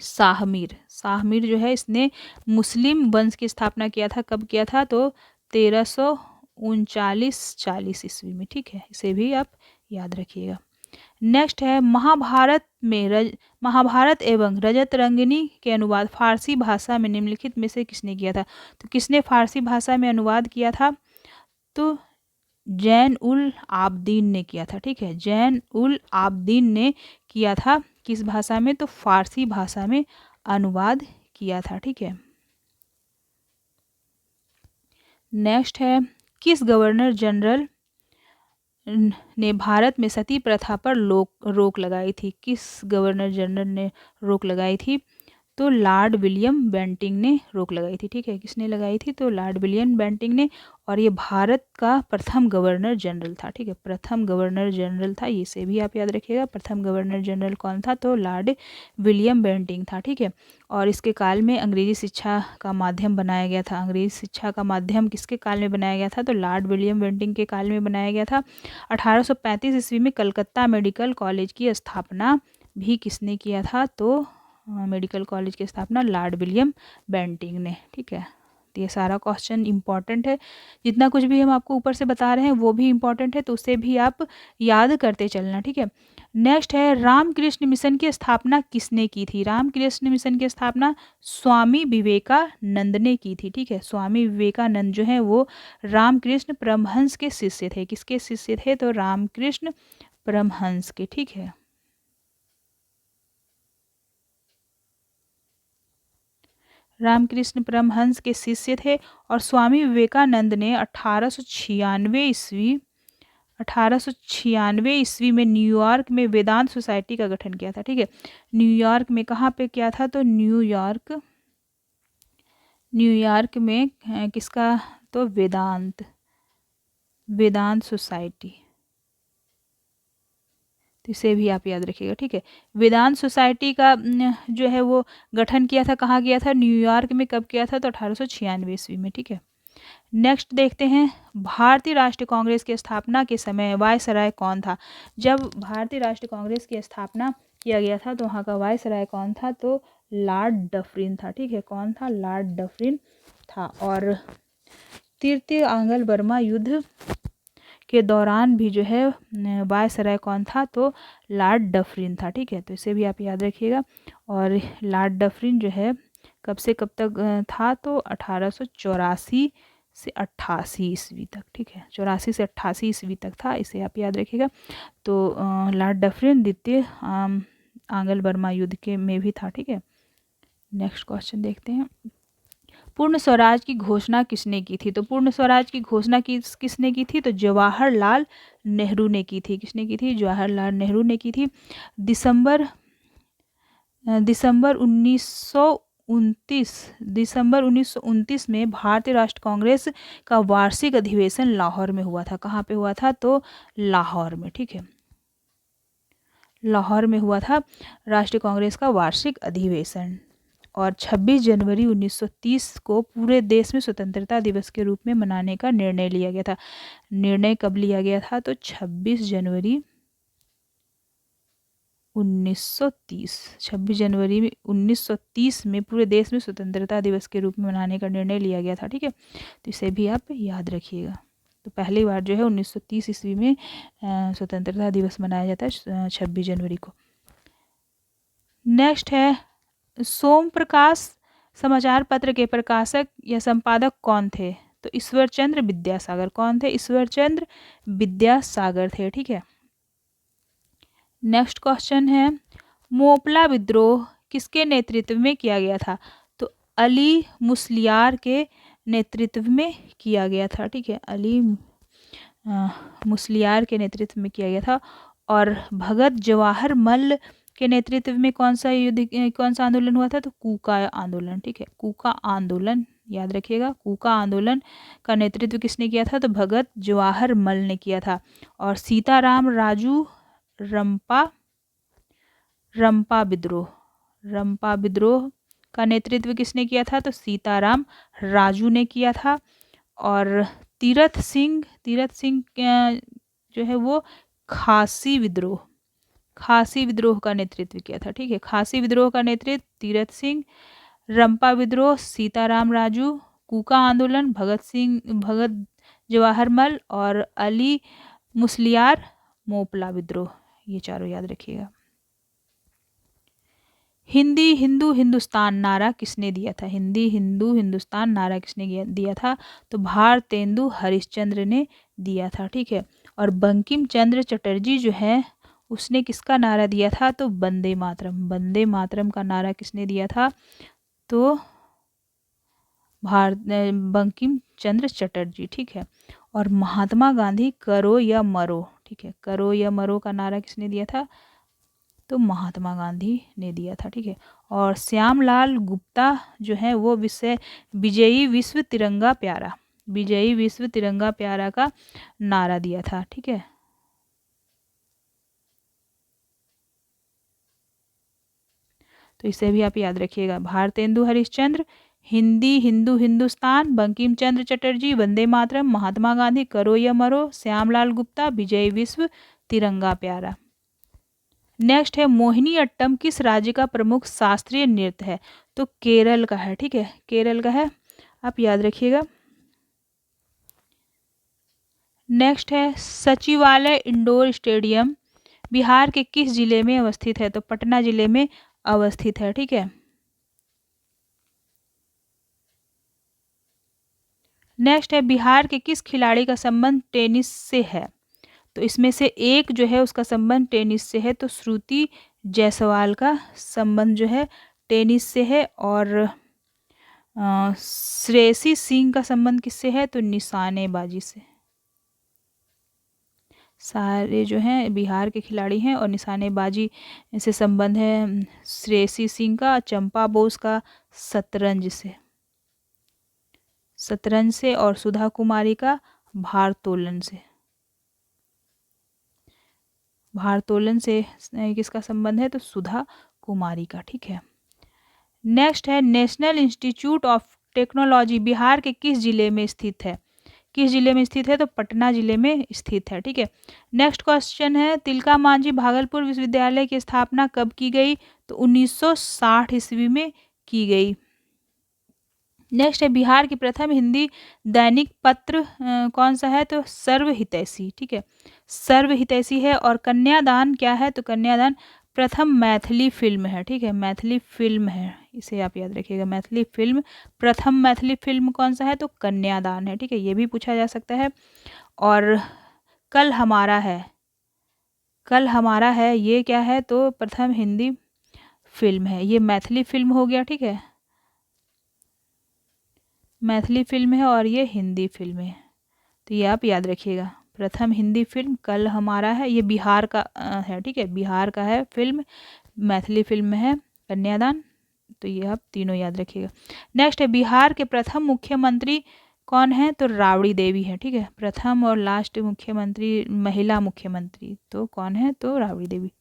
शाहमीर। शाहमीर जो है इसने मुस्लिम वंश की स्थापना किया था। कब किया था? तो 1339-40 ईस्वी में। ठीक है, इसे भी आप याद रखिएगा। नेक्स्ट है महाभारत एवं रजत रंगिनी के अनुवाद फारसी भाषा में निम्नलिखित में से किसने किया था? तो किसने फारसी भाषा में अनुवाद किया था? तो जैन उल आबदीन ने किया था। ठीक है, जैन उल आबदीन ने किया था। किस भाषा में? तो फारसी भाषा में अनुवाद किया था। ठीक है, नेक्स्ट है किस गवर्नर जनरल ने भारत में सती प्रथा पर रोक लगाई थी? किस गवर्नर जनरल ने रोक लगाई थी? तो लॉर्ड विलियम बेंटिंक ने रोक लगाई थी। ठीक है, किसने लगाई थी? तो लॉर्ड विलियम बेंटिंक ने। और ये भारत का प्रथम गवर्नर जनरल था। ठीक है, प्रथम गवर्नर जनरल था, इसे भी आप याद रखिएगा। प्रथम गवर्नर जनरल कौन था? तो लॉर्ड विलियम बेंटिंक था। ठीक है, और इसके काल में अंग्रेजी शिक्षा का माध्यम बनाया गया था। अंग्रेजी शिक्षा का माध्यम किसके काल में बनाया गया था? तो लॉर्ड विलियम बेंटिंक के काल में बनाया गया था। 1835 ईस्वी में कलकत्ता मेडिकल कॉलेज की स्थापना भी किसने किया था? तो मेडिकल कॉलेज की स्थापना लॉर्ड विलियम बेंटिंक ने। ठीक है, तो ये सारा क्वेश्चन इंपॉर्टेंट है। जितना कुछ भी हम आपको ऊपर से बता रहे हैं वो भी इंपॉर्टेंट है, तो उसे भी आप याद करते चलना। ठीक है, नेक्स्ट है रामकृष्ण मिशन की स्थापना किसने की थी? रामकृष्ण मिशन की स्थापना स्वामी विवेकानंद ने की थी। ठीक है, स्वामी विवेकानंद जो है वो रामकृष्ण परमहंस के शिष्य थे। किसके शिष्य थे? तो रामकृष्ण परमहंस के। ठीक है, रामकृष्ण परमहंस के शिष्य थे। और स्वामी विवेकानंद ने 1896 ईस्वी में न्यूयॉर्क में वेदांत सोसाइटी का गठन किया था। ठीक है, न्यूयॉर्क में कहाँ पे किया था? तो न्यूयॉर्क में किसका, तो वेदांत सोसाइटी। तो इसे भी आप याद रखिएगा, ठीक है। वेदांत सोसाइटी का जो है वो गठन किया था, कहाँ किया था, न्यूयॉर्क में। कब किया था, तो 1896 ईस्वी में, ठीक है। नेक्स्ट देखते हैं, भारतीय राष्ट्रीय कांग्रेस की स्थापना के समय वायसराय कौन था। जब भारतीय राष्ट्रीय कांग्रेस की स्थापना किया गया था तो वहाँ का वायसराय कौन था, तो लॉर्ड डफरिन था, ठीक है। कौन था, लॉर्ड डफरिन था। और तृतीय आंग्ल बर्मा युद्ध के दौरान भी जो है वायसराय कौन था, तो लॉर्ड डफरिन था, ठीक है। तो इसे भी आप याद रखिएगा। और लॉर्ड डफरिन जो है कब से कब तक था, तो 1884 से 88 ईस्वी तक, ठीक है। 84 से 88 ईस्वी तक था, इसे आप याद रखिएगा। तो लॉर्ड डफरिन द्वितीय आंग्ल बर्मा युद्ध के में भी था, ठीक है। नेक्स्ट क्वेश्चन देखते हैं, पूर्ण स्वराज की घोषणा किसने की थी। तो पूर्ण स्वराज की घोषणा किसने की थी, तो जवाहरलाल नेहरू ने की थी। किसने की थी, जवाहरलाल नेहरू ने की थी। दिसंबर 1929 में भारतीय राष्ट्रीय कांग्रेस का वार्षिक अधिवेशन लाहौर में हुआ था। कहाँ पे हुआ था, तो लाहौर में, ठीक है। लाहौर में हुआ था राष्ट्रीय कांग्रेस का वार्षिक अधिवेशन। और 26 जनवरी 1930 को पूरे देश में स्वतंत्रता दिवस के रूप में मनाने का निर्णय लिया गया था। निर्णय कब लिया गया था, तो 26 जनवरी 1930। 26 जनवरी 1930 में पूरे देश में स्वतंत्रता दिवस के रूप में मनाने का निर्णय लिया गया था, ठीक है। तो इसे भी आप याद रखिएगा। तो पहली बार जो है 1930 ईस्वी में स्वतंत्रता दिवस मनाया जाता है 26 जनवरी को। नेक्स्ट है, सोम प्रकाश समाचार पत्र के प्रकाशक या संपादक कौन थे, तो ईश्वरचंद्र विद्यासागर। कौन थे, ईश्वरचंद्र विद्यासागर थे, ठीक है। नेक्स्ट क्वेश्चन है, मोपला विद्रोह किसके नेतृत्व में किया गया था, तो अली मुस्लियार के नेतृत्व में किया गया था, ठीक है। अली मुस्लियार के नेतृत्व में किया गया था। और भगत जवाहर मल्ल के नेतृत्व में कौन सा आंदोलन हुआ था, तो कूका आंदोलन, ठीक है। कूका आंदोलन याद रखिएगा। कूका आंदोलन का नेतृत्व किसने किया था, तो भगत जवाहर मल्ल ने किया था। और सीताराम राजू रंपा विद्रोह का नेतृत्व किसने किया था, तो सीताराम राजू ने किया था। और तीरथ सिंह जो है वो खासी विद्रोह का नेतृत्व किया था, ठीक है। खासी विद्रोह का नेतृत्व तीरथ सिंह, रंपा विद्रोह सीताराम राजू, कूका आंदोलन भगत जवाहर मल्ल, और अली मुस्लियार मोपला विद्रोह, ये चारों याद रखिएगा। हिंदी हिंदू हिंदुस्तान नारा किसने दिया था, हिंदी हिंदू हिंदुस्तान नारा किसने दिया था, तो भारतेंदु हरिश्चंद्र ने दिया था, ठीक है। और बंकिम चंद्र चटर्जी जो है उसने किसका नारा दिया था, तो वंदे मातरम का नारा किसने दिया था, तो बंकिम चंद्र चटर्जी, ठीक है। और महात्मा गांधी करो या मरो, ठीक है। करो या मरो का नारा किसने दिया था, तो महात्मा गांधी ने दिया था, ठीक है। और श्यामलाल गुप्ता जो है वो विजयी विश्व तिरंगा प्यारा का नारा दिया था, ठीक है। तो इसे भी आप याद रखिएगा। भारतेंदु हरिश्चंद्र, हिंदी हिंदू हिंदुस्तान, बंकिम चंद्र चटर्जी वंदे मातरम, महात्मा गांधी करो या मरो, श्यामलाल गुप्ता विजय विश्व तिरंगा प्यारा। नेक्स्ट है, मोहिनी अट्टम किस राज्य का प्रमुख शास्त्रीय नृत्य है, तो केरल का है, ठीक है। केरल का है, आप याद रखिएगा। नेक्स्ट है, सचिवालय इंडोर स्टेडियम बिहार के किस जिले में अवस्थित है, तो पटना जिले में अवस्थित है, ठीक है। नेक्स्ट है, बिहार के किस खिलाड़ी का संबंध टेनिस से है, तो इसमें से एक जो है उसका संबंध टेनिस से है, तो श्रुति जायसवाल का संबंध जो है टेनिस से है। और श्रेयसी सिंह का संबंध किससे है, तो निशानेबाजी से। सारे जो हैं बिहार के खिलाड़ी हैं और निशानेबाजी से संबंध है श्रेयसी सिंह का, चंपा बोस का शतरंज से। शतरंज से, और सुधा कुमारी का भारोत्तोलन से। भारोत्तोलन से किसका संबंध है? तो सुधा कुमारी का। ठीक है। नेक्स्ट है national institute of technology Bihar के किस जिले में स्थित है? किस जिले में स्थित है? तो पटना जिले में स्थित है। ठीक है। नेक्स्ट क्वेश्चन है तिलका मांझी भागलपुर विश्वविद्यालय की स्थापना कब की गई? तो 1960 ईस्वी में की गई। नेक्स्ट है बिहार की प्रथम हिंदी दैनिक पत्र कौन सा है? तो सर्वहितैषी। ठीक है, सर्वहितैषी है। और कन्यादान क्या है? तो कन्यादान प्रथम मैथिली फिल्म है। ठीक है, मैथिली फिल्म है, इसे आप याद रखिएगा। मैथिली फिल्म, प्रथम मैथिली फिल्म कौन सा है? तो कन्यादान है। ठीक है, ये भी पूछा जा सकता है। और कल हमारा है, कल हमारा है, ये क्या है? तो प्रथम हिंदी फिल्म है। ये मैथिली फिल्म हो गया। ठीक है, मैथिली फिल्म है और ये हिंदी फिल्म है, तो ये आप याद रखिएगा। प्रथम हिंदी फिल्म कल हमारा है, ये बिहार का है। ठीक है, बिहार का है फिल्म, मैथिली फिल्म है कन्यादान, तो ये आप तीनों याद रखिएगा। नेक्स्ट है बिहार के प्रथम मुख्यमंत्री कौन है? तो राबड़ी देवी है। ठीक है, प्रथम और लास्ट मुख्यमंत्री, महिला मुख्यमंत्री तो कौन है? तो राबड़ी देवी।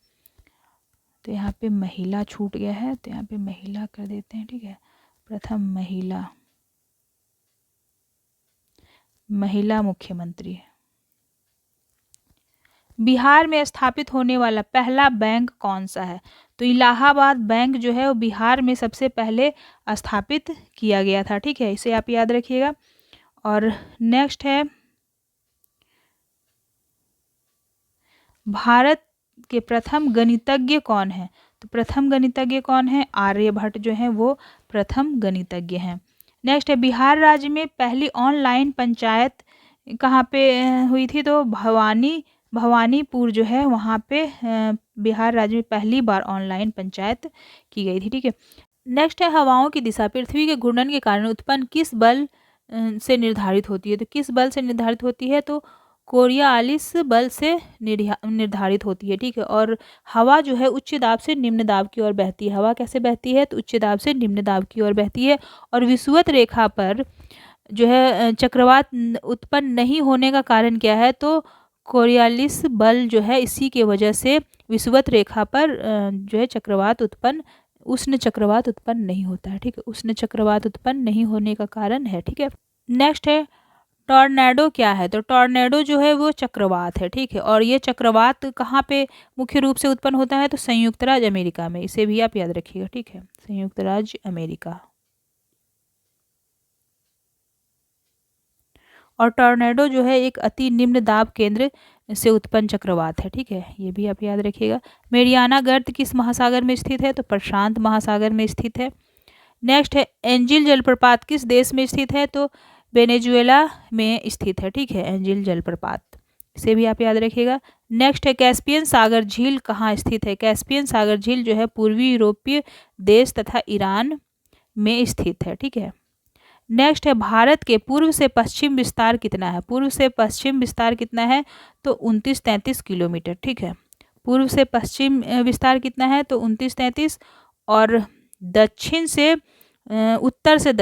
तो यहाँ पे महिला छूट गया है, तो यहाँ पे महिला कर देते हैं। ठीक है, प्रथम महिला मुख्यमंत्री। बिहार में स्थापित होने वाला पहला बैंक कौन सा है? तो इलाहाबाद बैंक जो है वो बिहार में सबसे पहले स्थापित किया गया था। ठीक है, इसे आप याद रखिएगा। और नेक्स्ट है भारत के प्रथम गणितज्ञ कौन है? तो प्रथम गणितज्ञ कौन है? आर्यभट्ट जो है वो प्रथम गणितज्ञ हैं। नेक्स्ट है बिहार राज्य में पहली ऑनलाइन पंचायत कहाँ पे हुई थी? तो भवानीपुर जो है वहाँ पे बिहार राज्य में पहली बार ऑनलाइन पंचायत की गई थी। ठीक है। नेक्स्ट है हवाओं की दिशा पृथ्वी के घूर्णन के कारण उत्पन्न किस बल से निर्धारित होती है? तो किस बल से निर्धारित होती है? तो कोरियालिस बल से निर्धारित होती है। ठीक है। और हवा जो है उच्च दाब से निम्न दाब की ओर बहती है। हवा कैसे बहती है? तो उच्च दाब से निम्न दाब की ओर बहती है। और विषुवत रेखा पर जो है चक्रवात उत्पन्न नहीं होने का कारण क्या है? तो कोरियालिस बल जो है इसी के वजह से विषुवत रेखा पर जो है चक्रवात उत्पन्न, उष्ण चक्रवात उत्पन्न नहीं होता है। ठीक है, उष्ण चक्रवात उत्पन्न नहीं होने का कारण है। ठीक है। नेक्स्ट है टॉर्नेडो क्या है? तो टॉर्नेडो जो है वो चक्रवात है। ठीक है, और ये चक्रवात कहाँ पे मुख्य रूप से उत्पन्न होता है? तो संयुक्त राज्य अमेरिका में, इसे भी आप याद रखिएगा। ठीक है, संयुक्त राज्य अमेरिका। और टॉर्नेडो जो है एक अति निम्न दाब केंद्र से उत्पन्न चक्रवात है। ठीक है, ये भी आप याद रखिएगा। मेरियाना गर्त किस महासागर में स्थित है? तो प्रशांत महासागर में स्थित है। नेक्स्ट है एंजिल जलप्रपात किस देश में स्थित है? तो वेनेजुएला में स्थित है। ठीक है, एंजिल जलप्रपात, इसे भी आप याद रखिएगा। नेक्स्ट है कैस्पियन सागर झील कहाँ स्थित है? कैस्पियन सागर झील जो है पूर्वी यूरोपीय देश तथा ईरान में स्थित है। ठीक है। नेक्स्ट है भारत के पूर्व से पश्चिम विस्तार कितना है? पूर्व से पश्चिम विस्तार कितना है? तो 29-33 किलोमीटर। ठीक है, पूर्व से पश्चिम विस्तार कितना है? तो 29-33। और दक्षिण से उत्तर से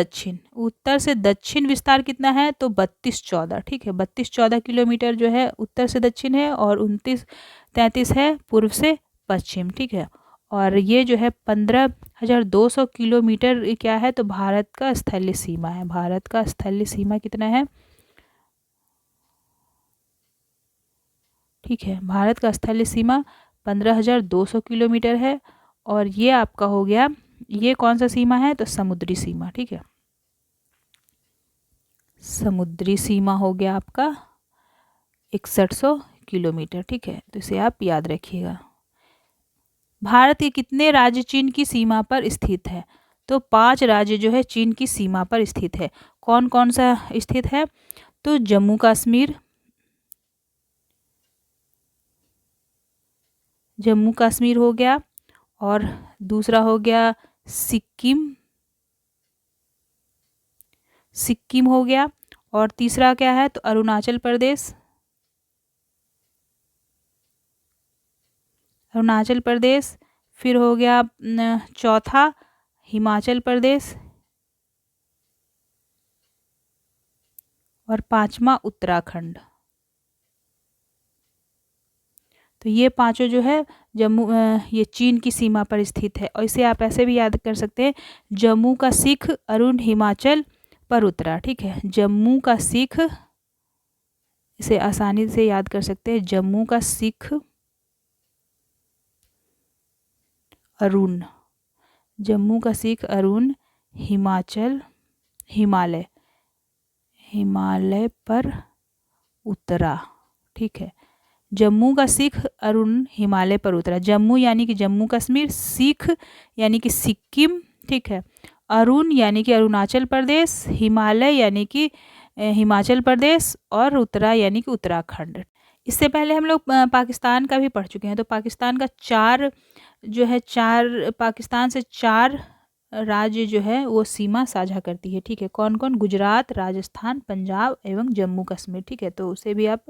दक्षिण विस्तार कितना है? तो 32-14। ठीक है, 32-14 किलोमीटर जो है उत्तर से दक्षिण है, और 29-33 है पूर्व से पश्चिम। ठीक है, और ये जो है 15,200 किलोमीटर क्या है? तो भारत का स्थलीय सीमा है। भारत का स्थलीय सीमा कितना है? ठीक है, भारत का स्थलीय सीमा 15,200 किलोमीटर है। और ये आपका हो गया, ये कौन सा सीमा है? तो समुद्री सीमा। ठीक है, समुद्री सीमा हो गया आपका 6100 किलोमीटर। ठीक है, तो इसे आप याद रखिएगा। भारत के कितने राज्य चीन की सीमा पर स्थित है? तो 5 राज्य जो है चीन की सीमा पर स्थित है। कौन कौन सा स्थित है? तो जम्मू कश्मीर, जम्मू कश्मीर हो गया, और दूसरा हो गया सिक्किम, सिक्किम हो गया, और तीसरा क्या है? तो अरुणाचल प्रदेश, अरुणाचल प्रदेश। फिर हो गया चौथा हिमाचल प्रदेश, और पांचवा उत्तराखंड। तो ये पांचों जो है ये चीन की सीमा पर स्थित है। और इसे आप ऐसे भी याद कर सकते हैं, जम्मू का सिख, अरुण हिमाचल पर उतरा। ठीक है, जम्मू का सिख, इसे आसानी से याद कर सकते हैं, जम्मू का सिख अरुण, जम्मू का सिख अरुण हिमाचल, हिमालय, हिमालय पर उतरा। ठीक है, जम्मू का सिख अरुण हिमालय पर उतरा। जम्मू यानी कि जम्मू कश्मीर, सिख यानी कि सिक्किम, ठीक है, अरुण यानी कि अरुणाचल प्रदेश, हिमालय यानी कि हिमाचल प्रदेश, और उत्तरा यानी कि उत्तराखंड। इससे पहले हम लोग पाकिस्तान का भी पढ़ चुके हैं। तो पाकिस्तान का पाकिस्तान से 4 राज्य जो है वो सीमा साझा करती है। ठीक है, कौन कौन? गुजरात, राजस्थान, पंजाब एवं जम्मू कश्मीर। ठीक है, तो उसे भी आप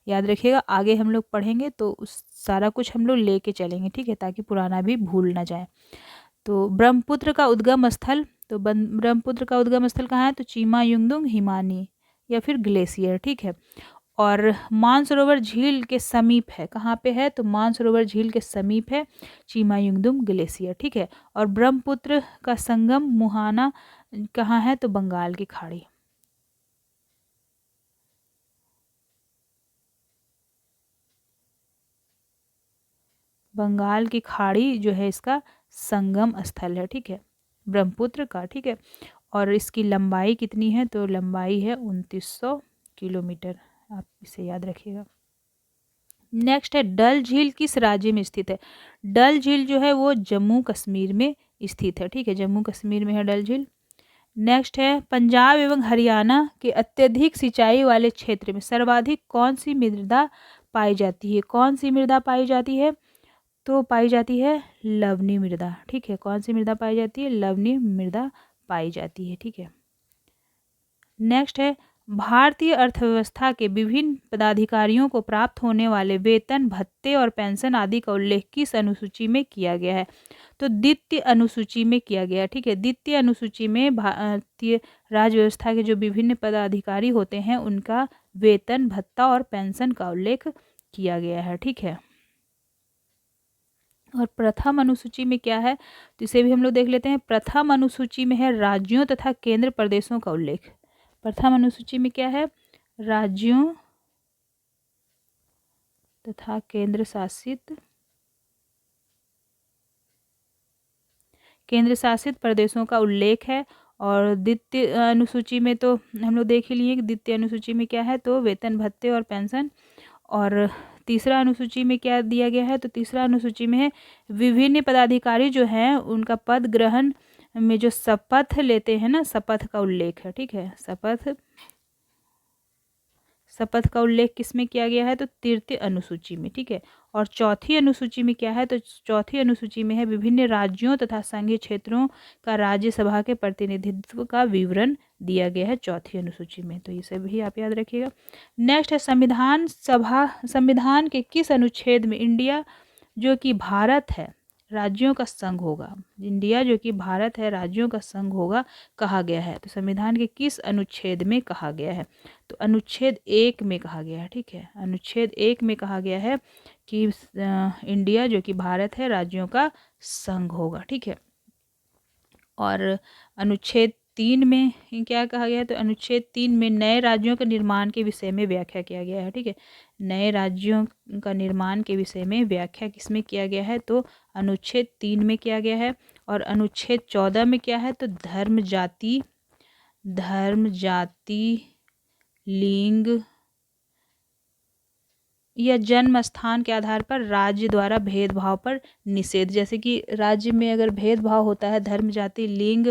याद रखिएगा। आगे हम लोग पढ़ेंगे तो उस सारा कुछ हम लोग लेके चलेंगे। ठीक है, ताकि पुराना भी भूल ना जाए। तो ब्रह्मपुत्र का उद्गम स्थल, तो ब्रह्मपुत्र का उद्गम स्थल कहाँ है? तो चीमा युंगदुंग हिमानी या फिर ग्लेशियर। ठीक है, और मानसरोवर झील के समीप है। कहाँ पे है? तो मानसरोवर झील के समीप है चीमा युंगदुम ग्लेशियर। ठीक है, और ब्रह्मपुत्र का संगम मुहाना कहाँ है? तो बंगाल की खाड़ी। बंगाल की खाड़ी जो है इसका संगम स्थल है। ठीक है, ब्रह्मपुत्र का। ठीक है, और इसकी लंबाई कितनी है? तो लंबाई है 2900 किलोमीटर। आप इसे याद रखिएगा। नेक्स्ट है, डल झील किस राज्य में स्थित है? डल झील जो है वो जम्मू कश्मीर में स्थित है। ठीक है, जम्मू कश्मीर में है डल झील। नेक्स्ट है, पंजाब एवं हरियाणा के अत्यधिक सिंचाई वाले क्षेत्र में सर्वाधिक कौन सी मृदा पाई जाती है? कौन सी मृदा पाई जाती है? तो पाई जाती है लवणीय मृदा। ठीक है, कौन सी मृदा पाई जाती है? लवणीय मृदा पाई जाती है। ठीक है, नेक्स्ट है, भारतीय अर्थव्यवस्था के विभिन्न पदाधिकारियों को प्राप्त होने वाले वेतन, भत्ते और पेंशन आदि का उल्लेख किस अनुसूची में किया गया है? तो द्वितीय अनुसूची में किया गया है। ठीक है, द्वितीय अनुसूची में भारतीय राज्य व्यवस्था के जो विभिन्न पदाधिकारी होते हैं उनका वेतन, भत्ता और पेंशन का उल्लेख किया गया है। ठीक है, और प्रथम अनुसूची में क्या है? तो इसे भी हम लोग देख लेते हैं। प्रथम अनुसूची में है राज्यों तथा केंद्र प्रदेशों का उल्लेख। प्रथम अनुसूची में क्या है? राज्यों तथा केंद्र शासित प्रदेशों का उल्लेख है। और द्वितीय अनुसूची में तो हम लोग देख ही लिए कि द्वितीय अनुसूची में क्या है? तो वेतन, भत्ते और पेंशन। और तीसरा अनुसूची में क्या दिया गया है? तो तीसरा अनुसूची में है विभिन्न पदाधिकारी जो हैं उनका पद ग्रहण में जो शपथ लेते हैं ना, शपथ का उल्लेख है। ठीक है, शपथ का उल्लेख किस में किया गया है? तो तृतीय अनुसूची में। ठीक है, और चौथी अनुसूची में क्या है? तो चौथी अनुसूची में है विभिन्न राज्यों तथा संघीय क्षेत्रों का राज्यसभा के प्रतिनिधित्व का विवरण दिया गया है चौथी अनुसूची में। तो ये सब भी आप याद रखिएगा। नेक्स्ट है, संविधान के किस अनुच्छेद में इंडिया जो कि भारत है राज्यों का संघ होगा? इंडिया जो कि भारत है राज्यों का संघ होगा कहा गया है? तो संविधान के किस अनुच्छेद में कहा गया है? तो अनुच्छेद 1 में कहा गया है। ठीक है, अनुच्छेद 1 में कहा गया है कि इंडिया जो कि भारत है राज्यों का संघ होगा। ठीक है, और अनुच्छेद 3 में क्या कहा गया है? तो अनुच्छेद 3 में नए राज्यों के निर्माण के विषय में व्याख्या किया गया है। ठीक है, नए राज्यों का निर्माण के विषय में व्याख्या किसमें किया गया है? तो अनुच्छेद 3 में किया गया है। और अनुच्छेद 14 में क्या है? तो धर्म, जाति, लिंग या जन्म स्थान के आधार पर राज्य द्वारा भेदभाव पर निषेध। जैसे कि राज्य में अगर भेदभाव होता है धर्म, जाति, लिंग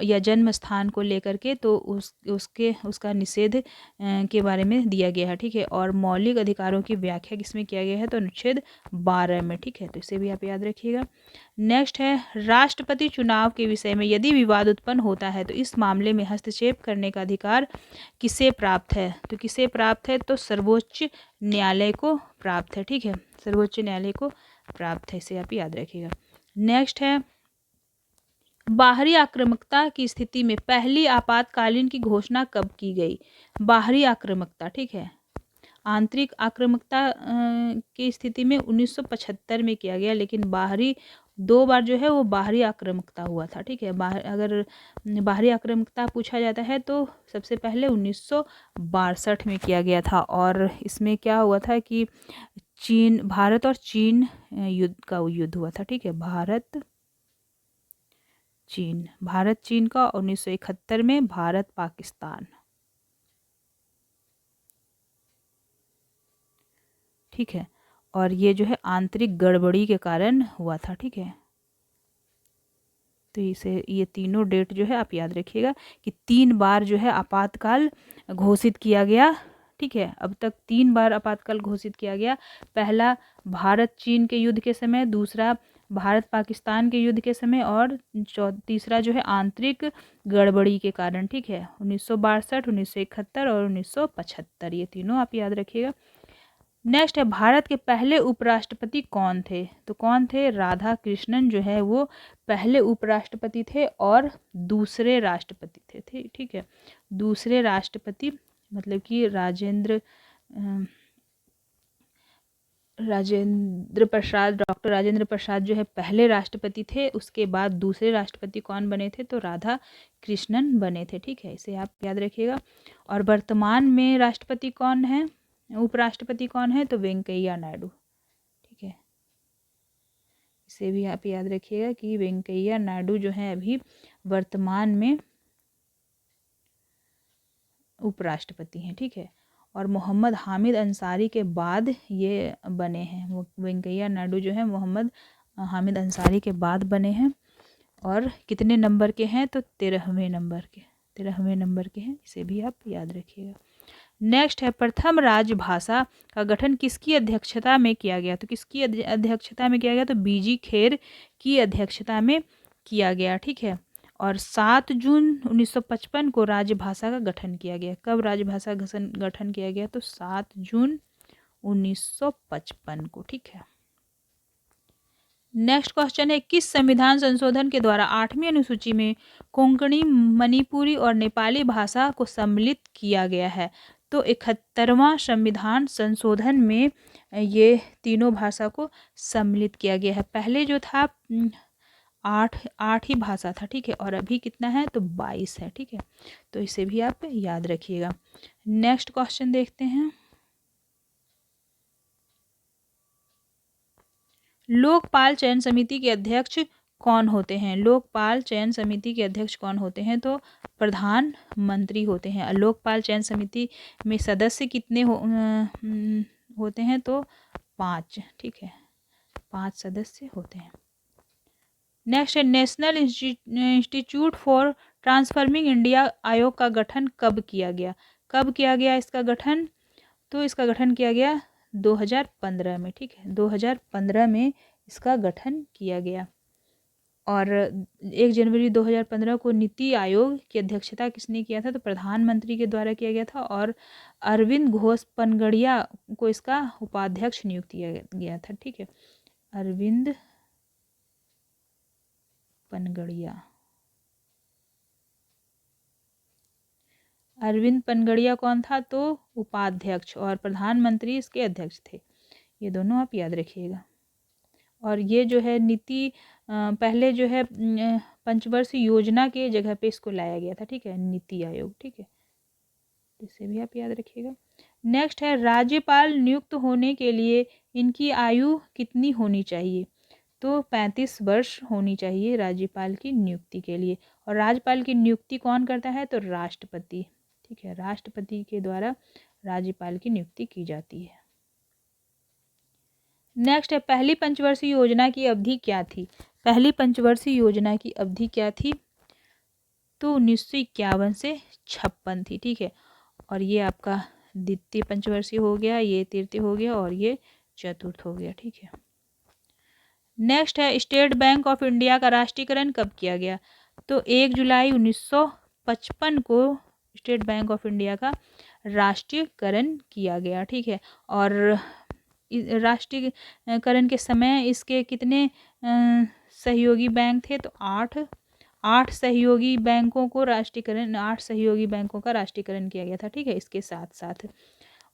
या जन्म स्थान को लेकर के, तो उसका निषेध के बारे में दिया गया है। ठीक है, और मौलिक अधिकारों की व्याख्या किसमें किया गया है? तो अनुच्छेद 12 में। ठीक है, तो इसे भी आप याद रखिएगा। नेक्स्ट है, राष्ट्रपति चुनाव के विषय में यदि विवाद उत्पन्न होता है तो इस मामले में हस्तक्षेप करने का अधिकार किसे प्राप्त है? तो किसे प्राप्त है? तो सर्वोच्च न्यायालय को प्राप्त है। ठीक है, सर्वोच्च न्यायालय को प्राप्त है, इसे आप याद रखिएगा। नेक्स्ट है, बाहरी आक्रामकता की स्थिति में पहली आपातकालीन की घोषणा कब की गई? बाहरी आक्रामकता, ठीक है। आंतरिक आक्रामकता की स्थिति में 1975 में किया गया, लेकिन बाहरी 2 बार जो है वो बाहरी आक्रामकता हुआ था, ठीक है। अगर बाहरी आक्रामकता पूछा जाता है तो सबसे पहले 1962 में किया गया था, और इसमें क्या हुआ था कि भारत और चीन युद्ध हुआ था, ठीक है। भारत चीन का 1971 में, भारत पाकिस्तान, ठीक है। और ये जो है आंतरिक गड़बड़ी के कारण हुआ था, ठीक है। तो ये तीनों डेट जो है आप याद रखिएगा कि 3 बार जो है आपातकाल घोषित किया गया, ठीक है। अब तक 3 बार आपातकाल घोषित किया गया। पहला भारत चीन के युद्ध के समय, दूसरा भारत पाकिस्तान के युद्ध के समय, और तीसरा जो है आंतरिक गड़बड़ी के कारण, ठीक है। 1962, 1971 और 1975, ये तीनों आप याद रखिएगा। नेक्स्ट है, भारत के पहले उपराष्ट्रपति कौन थे? तो कौन थे? राधा कृष्णन जो है वो पहले उपराष्ट्रपति थे और दूसरे राष्ट्रपति थे, ठीक है। दूसरे राष्ट्रपति मतलब कि डॉक्टर राजेंद्र प्रसाद जो है पहले राष्ट्रपति थे। उसके बाद दूसरे राष्ट्रपति कौन बने थे? तो राधा कृष्णन बने थे, ठीक है। इसे आप याद रखिएगा। और वर्तमान में राष्ट्रपति कौन है, उपराष्ट्रपति कौन है? तो वेंकैया नायडू, ठीक है। इसे भी आप याद रखिएगा कि वेंकैया नायडू जो है अभी वर्तमान में उपराष्ट्रपति हैं, ठीक है। और मोहम्मद हामिद अंसारी के बाद ये बने हैं। वो वेंकैया नायडू जो है मोहम्मद हामिद अंसारी के बाद बने हैं। और कितने नंबर के हैं? तो 13वें नंबर के हैं। इसे भी आप याद रखिएगा। नेक्स्ट है, प्रथम राजभाषा का गठन किसकी अध्यक्षता में किया गया? तो किसकी अध्यक्षता में किया गया? तो बीजी खेर की अध्यक्षता में किया गया, ठीक है। और 7 जून 1955 को राजभाषा का गठन किया गया। कब राजभाषा गठन किया गया? तो 7 जून 1955 को, ठीक है। नेक्स्ट क्वेश्चन है, किस संविधान संशोधन के द्वारा 8वीं अनुसूची में कोंकणी, मणिपुरी और नेपाली भाषा को सम्मिलित किया गया है? तो 71वां संविधान संशोधन में ये तीनों भाषा को सम्मिलित किया गया है। पहले जो था 8 ही भाषा था, ठीक है। और अभी कितना है? तो 22 है, ठीक है। तो इसे भी आप याद रखिएगा। नेक्स्ट क्वेश्चन देखते हैं, लोकपाल चयन समिति के अध्यक्ष कौन होते हैं? लोकपाल चयन समिति के अध्यक्ष कौन होते हैं? तो प्रधानमंत्री होते हैं। लोकपाल चयन समिति में सदस्य कितने होते हैं? तो 5, ठीक है। 5 सदस्य होते हैं। नेक्स्ट है, national institute for transforming India आयोग का गठन कब किया गया? कब किया गया इसका गठन? तो इसका गठन किया गया 2015 में, ठीक है। 2015 में इसका गठन किया गया। और 1 जनवरी 2015 को नीति आयोग की अध्यक्षता किसने किया था? तो प्रधानमंत्री के द्वारा किया गया था। और अरविंद घोष पनगड़िया को इसका उपाध्यक्ष नियुक्त किया गया था, ठीक है। अरविंद पनगड़िया कौन था? तो उपाध्यक्ष, और प्रधानमंत्री इसके अध्यक्ष थे। ये दोनों आप याद रखिएगा। और ये जो है नीति पहले जो है पंचवर्षीय योजना के जगह पे इसको लाया गया था, ठीक है। नीति आयोग, ठीक है। इसे भी आप याद रखिएगा। नेक्स्ट है, राज्यपाल नियुक्त होने के लिए इनकी आयु कितनी होनी चाहिए? तो 35 वर्ष होनी चाहिए राज्यपाल की नियुक्ति के लिए। और राज्यपाल की नियुक्ति कौन करता है? तो राष्ट्रपति, ठीक है। राष्ट्रपति के द्वारा राज्यपाल की नियुक्ति की जाती है। नेक्स्ट है, पहली पंचवर्षीय योजना की अवधि क्या थी? पहली पंचवर्षीय योजना की अवधि क्या थी? तो 1951 से 56 थी, ठीक है। और ये आपका द्वितीय पंचवर्षीय हो गया, ये तृतीय हो गया, और ये चतुर्थ हो गया, ठीक है। नेक्स्ट है, स्टेट बैंक ऑफ इंडिया का राष्ट्रीयकरण कब किया गया? तो 1 जुलाई 1955 को स्टेट बैंक ऑफ इंडिया का राष्ट्रीयकरण किया गया, ठीक है। और राष्ट्रीयकरण के समय इसके कितने सहयोगी बैंक थे? तो 8 8 सहयोगी बैंकों का राष्ट्रीयकरण किया गया था, ठीक है, इसके साथ साथ।